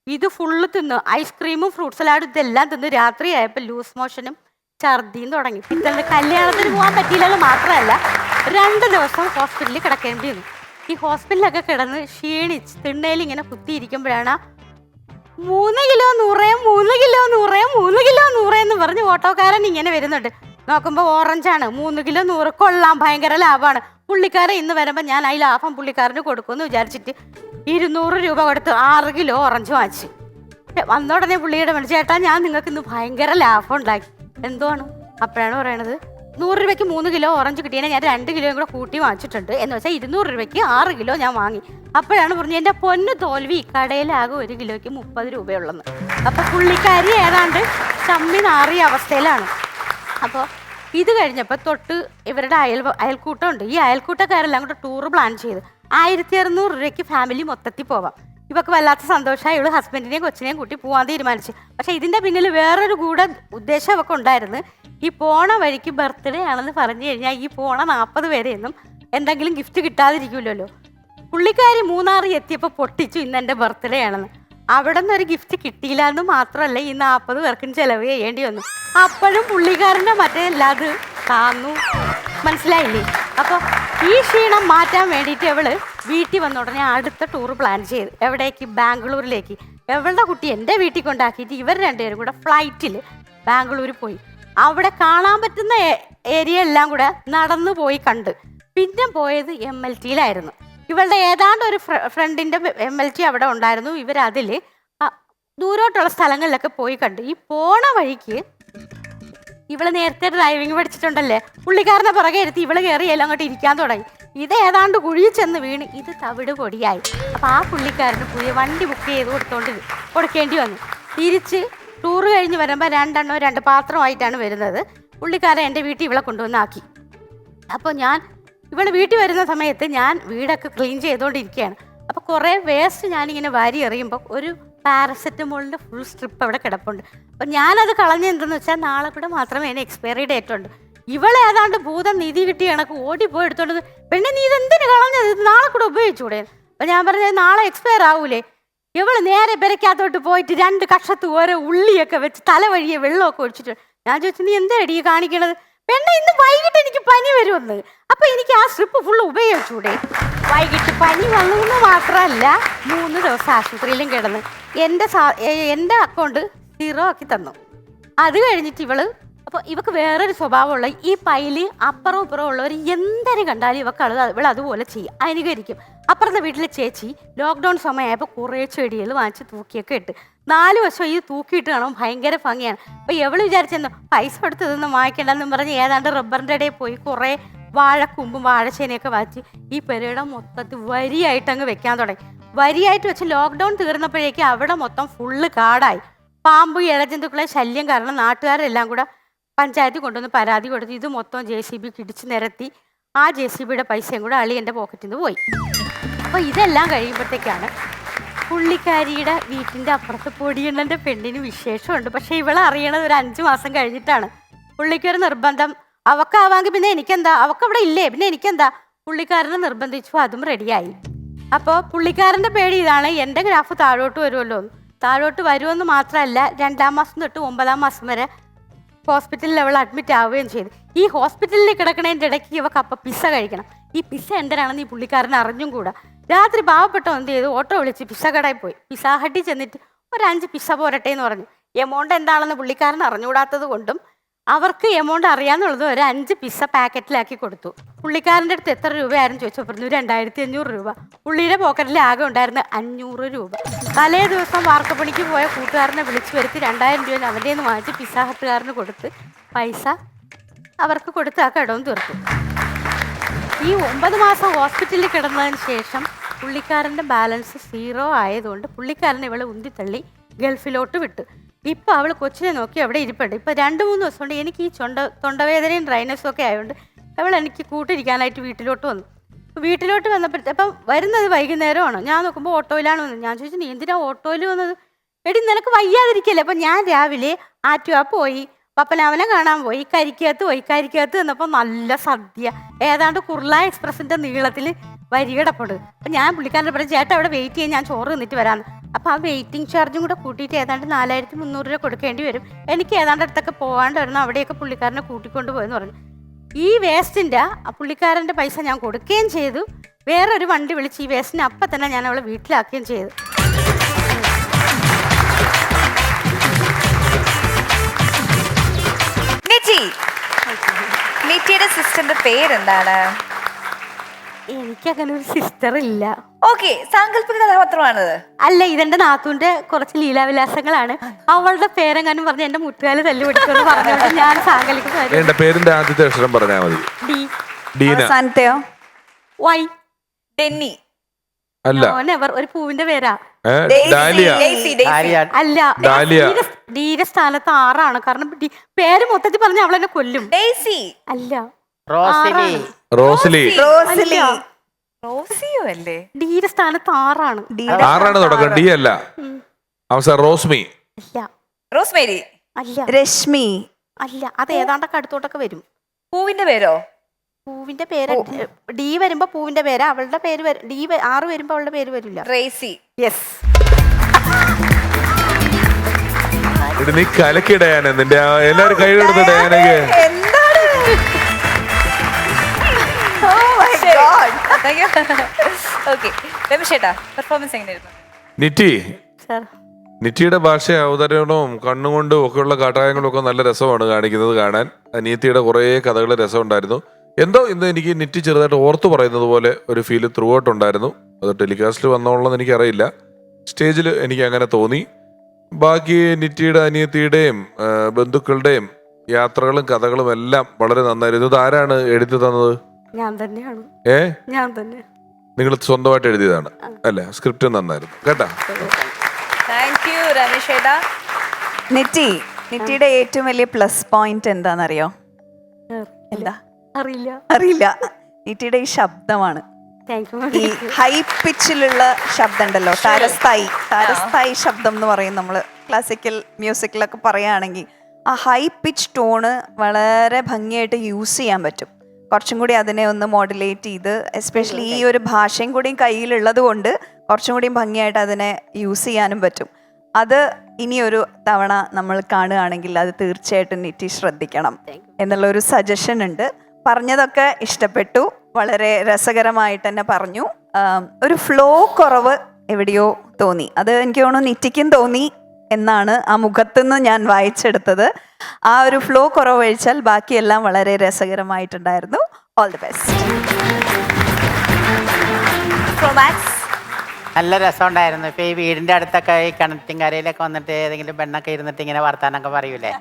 ഇത് ഫുള്ള് തിന്നു. ഐസ്ക്രീമും ഫ്രൂട്ട് സലാഡും ഇതെല്ലാം തിന്നു. രാത്രിയായപ്പോൾ ലൂസ് മോഷനും ഛർദിയും തുടങ്ങി. പിന്നെ കല്യാണത്തിന് പോകാൻ പറ്റിയില്ലെന്ന് മാത്രമല്ല 2 ദിവസം ഹോസ്പിറ്റലിൽ കിടക്കേണ്ടി വന്നു. ഈ ഹോസ്പിറ്റലൊക്കെ കിടന്ന് ക്ഷീണിച്ച് തിണ്ണയിൽ ഇങ്ങനെ കുത്തിയിരിക്കുമ്പോഴാണ് 3 കിലോ 100 എന്ന് പറഞ്ഞ് ഓട്ടോക്കാരൻ ഇങ്ങനെ വരുന്നുണ്ട്. നോക്കുമ്പോൾ ഓറഞ്ചാണ്. 3 കിലോ 100 കൊള്ളാം, ഭയങ്കര ലാഭമാണ്. പുള്ളിക്കാരൻ ഇന്ന് വരുമ്പോൾ ഞാൻ ഈ ലാഭം പുള്ളിക്കാരന് കൊടുക്കുമെന്ന് വിചാരിച്ചിട്ട് 200 രൂപ കൊടുത്ത് 6 കിലോ ഓറഞ്ച് വാങ്ങിച്ചു. വന്നോടനെ പുള്ളിയുടെ ചേട്ടാ ഞാൻ നിങ്ങൾക്ക് ഇന്ന് ഭയങ്കര ലാഭം ഉണ്ടാക്കി. എന്തുവാണ്? അപ്പോഴാണ് പറയണത് 100 രൂപയ്ക്ക് 3 കിലോ ഓറഞ്ച് കിട്ടിയാൽ ഞാൻ 2 കിലോയും കൂടെ കൂട്ടി വാങ്ങിച്ചിട്ടുണ്ട്. എന്ന് വെച്ചാൽ 200 രൂപയ്ക്ക് 6 കിലോ ഞാൻ വാങ്ങി. അപ്പോഴാണ് പറഞ്ഞു എൻ്റെ പൊന്ന് തോൽവി, കടയിലാകെ 1 കിലോയ്ക്ക് 30 രൂപയുള്ളെന്ന്. അപ്പോൾ പുള്ളിക്കാരി ഏതാണ്ട് ചമ്മി നാറിയ അവസ്ഥയിലാണ്. അപ്പോൾ ഇത് കഴിഞ്ഞപ്പോൾ തൊട്ട് ഇവരുടെ അയൽക്കൂട്ടമുണ്ട്. ഈ അയൽക്കൂട്ടക്കാരെല്ലാം കൂടെ ടൂർ പ്ലാൻ ചെയ്ത് 1600 രൂപയ്ക്ക് ഫാമിലി മൊത്തത്തിൽ പോവാം. ഇവർക്ക് വല്ലാത്ത സന്തോഷമായി. ഇവള് ഹസ്ബൻഡിനെയും കൊച്ചിനെയും കൂട്ടി പോകാൻ തീരുമാനിച്ചു. പക്ഷെ ഇതിൻ്റെ പിന്നിൽ വേറൊരു കൂടെ ഉദ്ദേശം അവർക്ക് ഉണ്ടായിരുന്നു. ഈ പോണ വഴിക്ക് ബർത്ത്ഡേ ആണെന്ന് പറഞ്ഞു കഴിഞ്ഞാൽ ഈ പോണ 40 പേരെയൊന്നും എന്തെങ്കിലും ഗിഫ്റ്റ് കിട്ടാതിരിക്കുമല്ലോ. പുള്ളിക്കാരി മൂന്നാറിൽ എത്തിയപ്പോൾ പൊട്ടിച്ചു ഇന്ന് എൻ്റെ ബർത്ത്ഡേ ആണെന്ന്. അവിടെ നിന്ന് ഒരു ഗിഫ്റ്റ് കിട്ടിയില്ല എന്ന് മാത്രമല്ല ഈ 40 പേർക്കും ചെലവ് ചെയ്യേണ്ടി വന്നു. അപ്പോഴും പുള്ളിക്കാരൻ്റെ മറ്റേ അത് താന്നു. മനസ്സിലായില്ലേ? അപ്പോൾ ഈ ക്ഷീണം മാറ്റാൻ വേണ്ടിയിട്ട് അവള് വീട്ടിൽ വന്ന ഉടനെ അടുത്ത ടൂർ പ്ലാൻ ചെയ്ത് എവിടേക്ക്? ബാംഗ്ലൂരിലേക്ക്. അവളുടെ കുട്ടി എൻ്റെ വീട്ടിൽ കൊണ്ടാക്കിയിട്ട് ഇവർ 2 പേരും കൂടെ ഫ്ലൈറ്റിൽ ബാംഗ്ലൂർ പോയി. അവിടെ കാണാൻ പറ്റുന്ന ഏരിയ എല്ലാം കൂടെ നടന്നു പോയി കണ്ട്. പിന്നെ പോയത് MLT-യിലായിരുന്നു. ഇവളുടെ ഏതാണ്ട് ഒരു ഫ്രണ്ടിൻ്റെ MLT അവിടെ ഉണ്ടായിരുന്നു. ഇവരതിൽ ദൂരോട്ടുള്ള സ്ഥലങ്ങളിലൊക്കെ പോയി കണ്ട്. ഈ പോണ വഴിക്ക് ഇവള് നേരത്തെ ഡ്രൈവിംഗ് പഠിച്ചിട്ടുണ്ടല്ലേ, പുള്ളിക്കാരനെ പുറകെ ഇരുത്തി ഇവള് കയറി എല്ലാം അങ്ങോട്ട് ഇരിക്കാൻ തുടങ്ങി. ഇത് ഏതാണ്ട് കുഴിയിൽ ചെന്ന് വീണ് ഇത് തവിട് പൊടിയായി. അപ്പം ആ പുള്ളിക്കാരന് പുതിയ വണ്ടി ബുക്ക് ചെയ്ത് കൊടുക്കേണ്ടി വന്നു. തിരിച്ച് ടൂറ് കഴിഞ്ഞ് വരുമ്പോൾ 2 പാത്രമായിട്ടാണ് വരുന്നത്. പുള്ളിക്കാരൻ എൻ്റെ വീട്ടിൽ ഇവളെ കൊണ്ടുവന്നാക്കി. അപ്പോൾ ഇവള് വീട്ടിൽ വരുന്ന സമയത്ത് ഞാൻ വീടൊക്കെ ക്ലീൻ ചെയ്തുകൊണ്ടിരിക്കുകയാണ്. അപ്പോൾ കുറേ വേസ്റ്റ് ഞാനിങ്ങനെ വാരി എറിയുമ്പോൾ ഒരു പാരസെറ്റമോളിൻ്റെ ഫുൾ സ്ട്രിപ്പ് അവിടെ കിടപ്പുണ്ട്. അപ്പം ഞാനത് കളഞ്ഞെന്തെന്ന് വെച്ചാൽ നാളെ കൂടെ മാത്രമേ അതിന് എക്സ്പയറി ഡേറ്റ് ഉണ്ട്. ഇവളെ ഏതാണ്ട് ഭൂതം നിധി കിട്ടിയ കണക്ക് ഓടിപ്പോയി എടുത്തോണ്ട് പെണ്ണെ നീ ഇതെന്തിനു കളഞ്ഞത്, ഇത് നാളെ കൂടെ ഉപയോഗിച്ചൂടെ? അപ്പം ഞാൻ പറഞ്ഞത് നാളെ എക്സ്പയർ ആവൂലേ. ഇവള് നേരെ പെരക്കകത്തോട്ട് പോയിട്ട് 2 കഷത്ത് ഓരോ ഉള്ളിയൊക്കെ വെച്ച് തല വഴിയെ വെള്ളമൊക്കെ ഒഴിച്ചിട്ട് ഞാൻ ചോദിച്ചു നീ എന്താടി കാണിക്കണത്? പെണ്ണെ ഇന്ന് വൈകിട്ട് എനിക്ക് പനി വരുമെന്ന്. അപ്പം എനിക്ക് ആ സ്ട്രിപ്പ് ഫുള്ള് ഉപയോഗിച്ചൂടെ? വൈകിട്ട് പനി വന്നു എന്ന് മാത്രമല്ല 3 ദിവസം ആശുപത്രിയിലും കിടന്ന് എൻ്റെ അക്കൗണ്ട് 0 ആക്കി തന്നു. അത് കഴിഞ്ഞിട്ട് അപ്പോൾ ഇവക്ക് വേറൊരു സ്വഭാവമുള്ള ഈ പൈല് അപ്പുറം ഇപ്പുറം ഉള്ളവർ എന്തിനും കണ്ടാലും ഇവൾ അതുപോലെ ചെയ്യും, അനുകരിക്കും. അപ്പുറത്തെ വീട്ടിലെ ചേച്ചി ലോക്ക്ഡൗൺ സമയമായപ്പോൾ കുറേ ചെടികൾ വാങ്ങിച്ച് തൂക്കിയൊക്കെ ഇട്ട് 4 വർഷം ഈ തൂക്കിയിട്ട് കാണുമ്പോൾ ഭയങ്കര ഭംഗിയാണ്. അപ്പോൾ എവള് വിചാരിച്ചെന്നോ പൈസ കൊടുത്ത് ഇതൊന്നും വാങ്ങിക്കണ്ടെന്നും പറഞ്ഞ് ഏതാണ്ട് റബ്ബറിൻ്റെ ഇടയിൽ പോയി കുറേ വാഴക്കുമ്പും വാഴച്ചേനയൊക്കെ വാച്ച് ഈ പെരയുടെ മൊത്തത്തിൽ വരിയായിട്ട് അങ്ങ് വെക്കാൻ തുടങ്ങി. വരിയായിട്ട് വെച്ച് ലോക്ക്ഡൗൺ തീർന്നപ്പോഴേക്കും അവിടെ മൊത്തം ഫുള്ള് കാടായി. പാമ്പ് ഇഴജന്തുക്കളെ ശല്യം കാരണം നാട്ടുകാരെല്ലാം കൂടെ പഞ്ചായത്തിൽ കൊണ്ടുവന്ന് പരാതി കൊടുത്ത് ഇത് മൊത്തം JCB ഇടിച്ച് നിരത്തി ആ JCBയുടെ പൈസയും കൂടെ അളിയൻ്റെ പോക്കറ്റിൽ നിന്ന് പോയി. അപ്പോൾ ഇതെല്ലാം കഴിയുമ്പോഴത്തേക്കാണ് പുള്ളിക്കാരിയുടെ വീട്ടിൻ്റെ അപ്പുറത്ത് പൊടിയണ്ണൻ്റെ പെണ്ണിന് വിശേഷമുണ്ട്. പക്ഷേ ഇവളെ അറിയണത് ഒരു 5 മാസം കഴിഞ്ഞിട്ടാണ്. പുള്ളിക്കൊരു നിർബന്ധം, അവക്കാവാമെങ്കിൽ പിന്നെ എനിക്കെന്താ, അവക്ക് അവിടെ ഇല്ലേ പിന്നെ എനിക്കെന്താ, പുള്ളിക്കാരനെ നിർബന്ധിച്ചു, അതും റെഡിയായി. അപ്പോൾ പുള്ളിക്കാരൻ്റെ പേടി ഇതാണ്, എൻ്റെ ഗ്രാഫ് താഴോട്ട് വരുമല്ലോ. താഴോട്ട് വരുമെന്ന് മാത്രമല്ല 2-ാം മാസം തൊട്ട് 9-ാം മാസം വരെ ഹോസ്പിറ്റലിൽ അവൾ അഡ്മിറ്റ് ആവുകയും ചെയ്തു. ഈ ഹോസ്പിറ്റലിൽ കിടക്കണതിൻ്റെ ഇടയ്ക്ക് ഇവക്ക് അപ്പം പിസ്സ കഴിക്കണം. ഈ പിസ്സ എന്തിനാണെന്ന് ഈ പുള്ളിക്കാരൻ അറിഞ്ഞും കൂടാ. രാത്രി പാവപ്പെട്ടോ എന്ത് ചെയ്തു, ഓട്ടോ വിളിച്ച് പിസ്സ കടയിൽ പോയി. പിസ്സ ഹട്ടിൽ ചെന്നിട്ട് ഒരു 5 പിസ്സ പോരട്ടെ എന്ന് പറഞ്ഞു. എമൗണ്ട് എന്താണെന്ന് പുള്ളിക്കാരൻ അറിഞ്ഞുകൂടാത്തത് കൊണ്ടും അവർക്ക് എമൗണ്ട് അറിയാമെന്നുള്ളത് ഒരു 5 പിസ്സ പാക്കറ്റിലാക്കി കൊടുത്തു. പുള്ളിക്കാരൻ്റെ അടുത്ത് എത്ര രൂപയായിരുന്നു ചോദിച്ചപ്പോൾ പറഞ്ഞു 2500 രൂപ. പുള്ളിയുടെ പോക്കറ്റിൽ ആകെ ഉണ്ടായിരുന്ന 500 രൂപ. തലേ ദിവസം വാർക്കപ്പണിക്ക് പോയ കൂട്ടുകാരനെ വിളിച്ചു വരുത്തി 2000 രൂപ അവൻ്റെ നിന്ന് വാങ്ങിച്ച് പിസ്സ ഹട്ടുകാരന് കൊടുത്ത് പൈസ അവർക്ക് കൊടുത്ത് ആ കടവും തീർത്തു. ഈ 9 മാസം ഹോസ്പിറ്റലിൽ കിടന്നതിന് ശേഷം പുള്ളിക്കാരൻ്റെ ബാലൻസ് 0 ആയതുകൊണ്ട് പുള്ളിക്കാരൻ ഇവളെ ഉന്തിത്തള്ളി ഗൾഫിലോട്ട് വിട്ടു. ഇപ്പം അവൾ കൊച്ചിനെ നോക്കി അവിടെ ഇരിപ്പുണ്ട്. ഇപ്പം 2-3 ദിവസം കൊണ്ട് എനിക്ക് ഈ തൊണ്ടവേദനയും ഡ്രൈനസും ഒക്കെ ആയതുകൊണ്ട് അവൾ എനിക്ക് കൂട്ടിരിക്കാനായിട്ട് വീട്ടിലോട്ട് വന്നു. വീട്ടിലോട്ട് വന്നപ്പോഴത്തേപ്പം വരുന്നത് വൈകുന്നേരമാണ്. ഞാൻ നോക്കുമ്പോൾ ഓട്ടോയിലാണ് വന്നത്. ഞാൻ ചോദിച്ചു നീ എന്തിനാ ഓട്ടോയിൽ വന്നത്? എടി നിനക്ക് വയ്യാതിരിക്കല്ലേ. അപ്പം ഞാൻ രാവിലെ ആറ്റുവാ പോയി, പപ്പനാവനെ കാണാൻ പോയി, കരിക്കകത്ത് വന്നപ്പോൾ നല്ല സദ്യ, ഏതാണ്ട് കുർള എക്സ്പ്രസിൻ്റെ നീളത്തിൽ വരി കിടപ്പുണ്ട്. അപ്പം ഞാൻ പുള്ളിക്കാരൻ്റെ പറഞ്ഞു ചേട്ടാ അവിടെ വെയിറ്റ് ചെയ്യാൻ, ഞാൻ ചോറ് തിന്നിട്ട് വരാമെന്ന്. അപ്പോൾ ആ വെയിറ്റിംഗ് ചാർജും കൂടെ കൂട്ടിയിട്ട് ഏതാണ്ട് 4300 രൂപ കൊടുക്കേണ്ടി വരും. എനിക്ക് ഏതാണ്ട് അടുത്തൊക്കെ പോകാണ്ട് വരുന്ന അവിടെയൊക്കെ പുള്ളിക്കാരനെ കൂട്ടിക്കൊണ്ട് പോയെന്ന് പറഞ്ഞു. ഈ വേസ്റ്റിൻ്റെ പുള്ളിക്കാരൻ്റെ പൈസ ഞാൻ കൊടുക്കുകയും ചെയ്തു. വേറൊരു വണ്ടി വിളിച്ച് ഈ വേസ്റ്റിനെ അപ്പം തന്നെ ഞാൻ അവളെ വീട്ടിലാക്കുകയും ചെയ്തു. നിറ്റിയുടെ സിസ്റ്ററിന്റെ പേരെന്താണ്? എനിക്കങ്ങനെ ഒരു സിസ്റ്റർ ഇല്ല. ഓക്കെ, സാങ്കല്പിക കഥാപാത്രമാണത്. അല്ല, ഇതെന്റെ നാത്തൂന്റെ കുറച്ച് ലീലാവിലാസങ്ങളാണ്. അവളുടെ പേരെങ്ങാനും പറഞ്ഞ് എന്റെ മുട്ടുകാല് തല്ലു പിടിക്കുമെന്ന് പറഞ്ഞുകൊണ്ട് ഞാൻ സാങ്കല്പിക പേരിന്റെ ആദ്യത്തെ അക്ഷരം പറഞ്ഞാൽ മതി. അവസാനത്തെയോ? വൈ. ഡെന്നി അല്ല, ഒരു പൂവിന്റെ പേരാ. അല്ല, ഡീയുടെ സ്ഥാനത്ത് 6 ആണ്. കാരണം പേര് മൊത്തത്തിൽ പറഞ്ഞ അവളെന്നെ കൊല്ലും. ഡെയ്സി അല്ല, റോസ്ലി. റോസിയോ അല്ലേ? ഡീയുടെ സ്ഥാനത്ത് 6 ആണ്. 6 തുടക്കം, ഡി അല്ല. അവസാനം റോസ്മി. അല്ല. റോസ്മേരി. അല്ല. രശ്മി. അല്ല, അത് ഏതാണ്ടൊക്കെ അടുത്തോട്ടൊക്കെ വരും. പൂവിന്റെ പേരോ? പൂവിന്റെ പേര് ഡി വരുമ്പോ പൂവിന്റെ പേര്, അവളുടെ പേര് ഡി 6 വരുമ്പോ അവളുടെ പേര് വരില്ല. റേസി. യെസ്. നീ കലക്കി ഡയാന, നിന്റെ എല്ലാരും കൈയെടുത്ത് ഡയാനക്ക്. നിറ്റിയുടെ ഭാഷ അവതരണവും കണ്ണുകൊണ്ടും ഒക്കെയുള്ള കാട്ടായങ്ങളും ഒക്കെ നല്ല രസമാണ് കാണിക്കുന്നത് കാണാൻ. അനിയത്തിയുടെ കുറേ കഥകൾ രസമുണ്ടായിരുന്നു. എന്തോ ഇന്ന് എനിക്ക് നിറ്റി ചെറുതായിട്ട് ഓർത്തു പറയുന്നത് പോലെ ഒരു ഫീല് ത്രൂ ഔട്ട് ഉണ്ടായിരുന്നു. അത് ടെലികാസ്റ്റിൽ വന്നോളെന്ന് എനിക്കറിയില്ല, സ്റ്റേജിൽ എനിക്ക് അങ്ങനെ തോന്നി. ബാക്കി നിറ്റിയുടെ അനിയത്തിയുടെയും ബന്ധുക്കളുടെയും യാത്രകളും കഥകളും എല്ലാം വളരെ നന്നായിരുന്നു. ഇത് ആരാണ് എഴുതി തന്നത്? ഞാൻ തന്നെയാണ്. ഞാൻ തന്നെ. നിങ്ങൾ സ്വന്തമായിട്ട് എഴുതിയതാണ് അല്ലേ? സ്ക്രിപ്റ്റ് നന്നായിരുന്നു കേട്ടാ. നിറ്റിയുടെ ഏറ്റവും വലിയ പ്ലസ് പോയിന്റ് എന്താണെന്നറിയോ? എന്താ? അറിയില്ല. നിറ്റിയുടെ ഈ ശബ്ദമാണ്. ഈ ഹൈ പിച്ചിലുള്ള ശബ്ദം ഉണ്ടല്ലോ, താരസ്ഥായി ശബ്ദം എന്ന് പറയും നമ്മൾ ക്ലാസിക്കൽ മ്യൂസിക്കിലൊക്കെ പറയുകയാണെങ്കിൽ. ആ ഹൈ പിച്ച് ടോണ് വളരെ ഭംഗിയായിട്ട് യൂസ് ചെയ്യാൻ പറ്റും. കുറച്ചും കൂടി അതിനെ ഒന്ന് മോഡുലേറ്റ് ചെയ്ത്, എസ്പെഷ്യലി ഈ ഒരു ഭാഷയും കൂടിയും കയ്യിലുള്ളത് കൊണ്ട് കുറച്ചും കൂടിയും ഭംഗിയായിട്ട് അതിനെ യൂസ് ചെയ്യാനും പറ്റും. അത് ഇനിയൊരു തവണ നമ്മൾ കാണുകയാണെങ്കിൽ അത് തീർച്ചയായിട്ടും നിറ്റി ശ്രദ്ധിക്കണം എന്നുള്ളൊരു സജഷൻ ഉണ്ട്. പറഞ്ഞതൊക്കെ ഇഷ്ടപ്പെട്ടു. വളരെ രസകരമായിട്ട് തന്നെ പറഞ്ഞു. ഒരു ഫ്ലോ കുറവ് എവിടെയോ തോന്നി. അത് എനിക്ക് തോന്നുന്നു നിറ്റിക്കും തോന്നി എന്നാണ് ആ മുഖത്തുനിന്ന് ഞാൻ വായിച്ചെടുത്തത്. ആ ഒരു ഫ്ലോ കുറവ് ഒഴിച്ചാൽ ബാക്കിയെല്ലാം വളരെ രസകരമായിട്ടുണ്ടായിരുന്നു. All the best. നല്ല രസമുണ്ടായിരുന്നു. ഇപ്പൊ ഈ വീടിന്റെ അടുത്തൊക്കെ ഈ കിണറ്റിൻകരയിലൊക്കെ വന്നിട്ട് ഏതെങ്കിലും പെണ്ണൊക്കെ ഇരുന്നിട്ട് ഇങ്ങനെ വർത്താനൊക്കെ പറയൂലേ,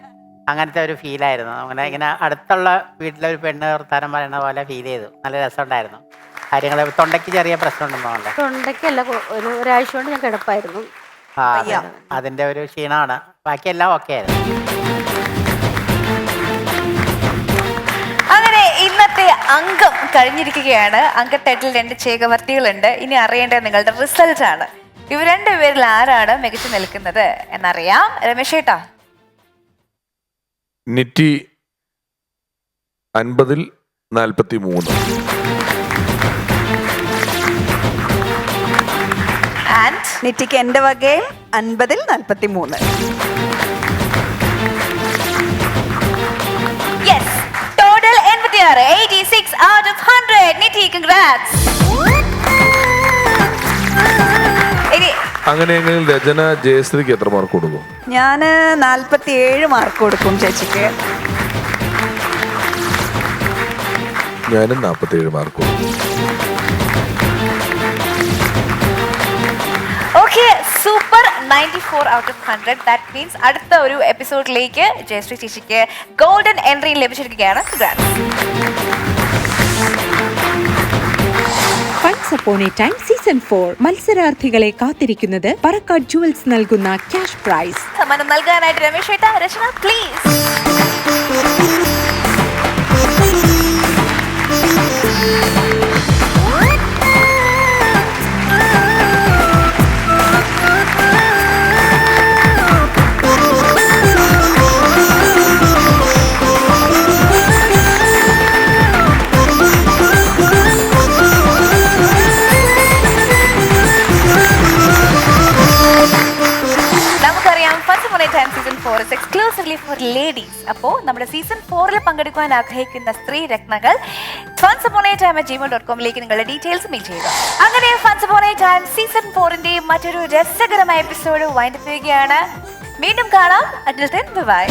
അങ്ങനത്തെ ഒരു ഫീലായിരുന്നു. അങ്ങനെ ഇങ്ങനെ അടുത്തുള്ള വീട്ടിലെ ഒരു പെണ്ണ് വർത്താനം പറയുന്ന പോലെ ഫീൽ ചെയ്തു. നല്ല രസമുണ്ടായിരുന്നു. കാര്യങ്ങൾ തൊണ്ടയ്ക്ക് ചെറിയ പ്രശ്നമുണ്ടെന്നോ? തൊണ്ടയ്ക്കല്ല, ഒരാഴ്ച കൊണ്ട് ഞാൻ കിടപ്പായിരുന്നു. അതിന്റെ ഒരു ക്ഷീണമാണ്. ബാക്കിയെല്ലാം ഓക്കെ ആയിരുന്നു. അങ്ങനെ ഇന്നത്തെ അംഗം കഴിഞ്ഞിരിക്കുകയാണ്. അംഗത്തട്ടിൽ 2 ചേകവർത്തികളുണ്ട്. ഇനി അറിയേണ്ടത് നിങ്ങളുടെ റിസൾട്ട് ആണ്. ഇവർ 2 പേരിൽ ആരാണ് മികച്ചു നിൽക്കുന്നത് എന്നറിയാം. രമേശ് ഏട്ടാ. നിറ്റി 50-ൽ 43. ആൻഡ് നിറ്റിക്ക് എൻ്റെ വകയും 50-ൽ 43. Yes, total 86, 86 out of 100. Niti, congrats. അങ്ങനെയെങ്കിൽ രചന ജയശ്രീക്ക് എത്ര മാർക്ക് കൊടുക്കും? ഞാൻ 47 മാർക്ക് കൊടുക്കും ചേച്ചിക്ക്. ഞാനും 47 മാർക്ക് കൊടുക്കും. Okay, super. 94 out of 100. That means അടുത്ത ഒരു എപ്പിസോഡിലേക്ക് ജയശ്രീ ചേച്ചിക്ക് ഗോൾഡൻ എൻട്രി ലഭിച്ചിരിക്കുകയാണ്. Once upon a time season 4 മത്സരാർത്ഥികളെ കാത്തിരിക്കുന്നത് പറക്കാട് ജുവൽസ് നൽകുന്ന ക്യാഷ് പ്രൈസ്. സമ്മാനം നൽകാനായിട്ട് രമേശ് ഏട്ടാ, Rachana please. Exclusively for ladies. അപ്പോൾ നമ്മുടെ സീസൺ 4 പങ്കെടുക്കുവാൻ ആഗ്രഹിക്കുന്ന സ്ത്രീ രത്നങ്ങൾ funsupon-a-time@gmail.com നിങ്ങളുടെ ഡീറ്റെയിൽസ് മെയിൽ ചെയ്യുക. അങ്ങനെ ഫൺസ് അപ്പോൺ എ ടൈം സീസൺ 4 മറ്റൊരു രസകരമായ എപ്പിസോഡ് വൈൻഡ് അപ്പ് ചെയ്യുകയാണ്. വീണ്ടും കാണാം. Until then, bye bye.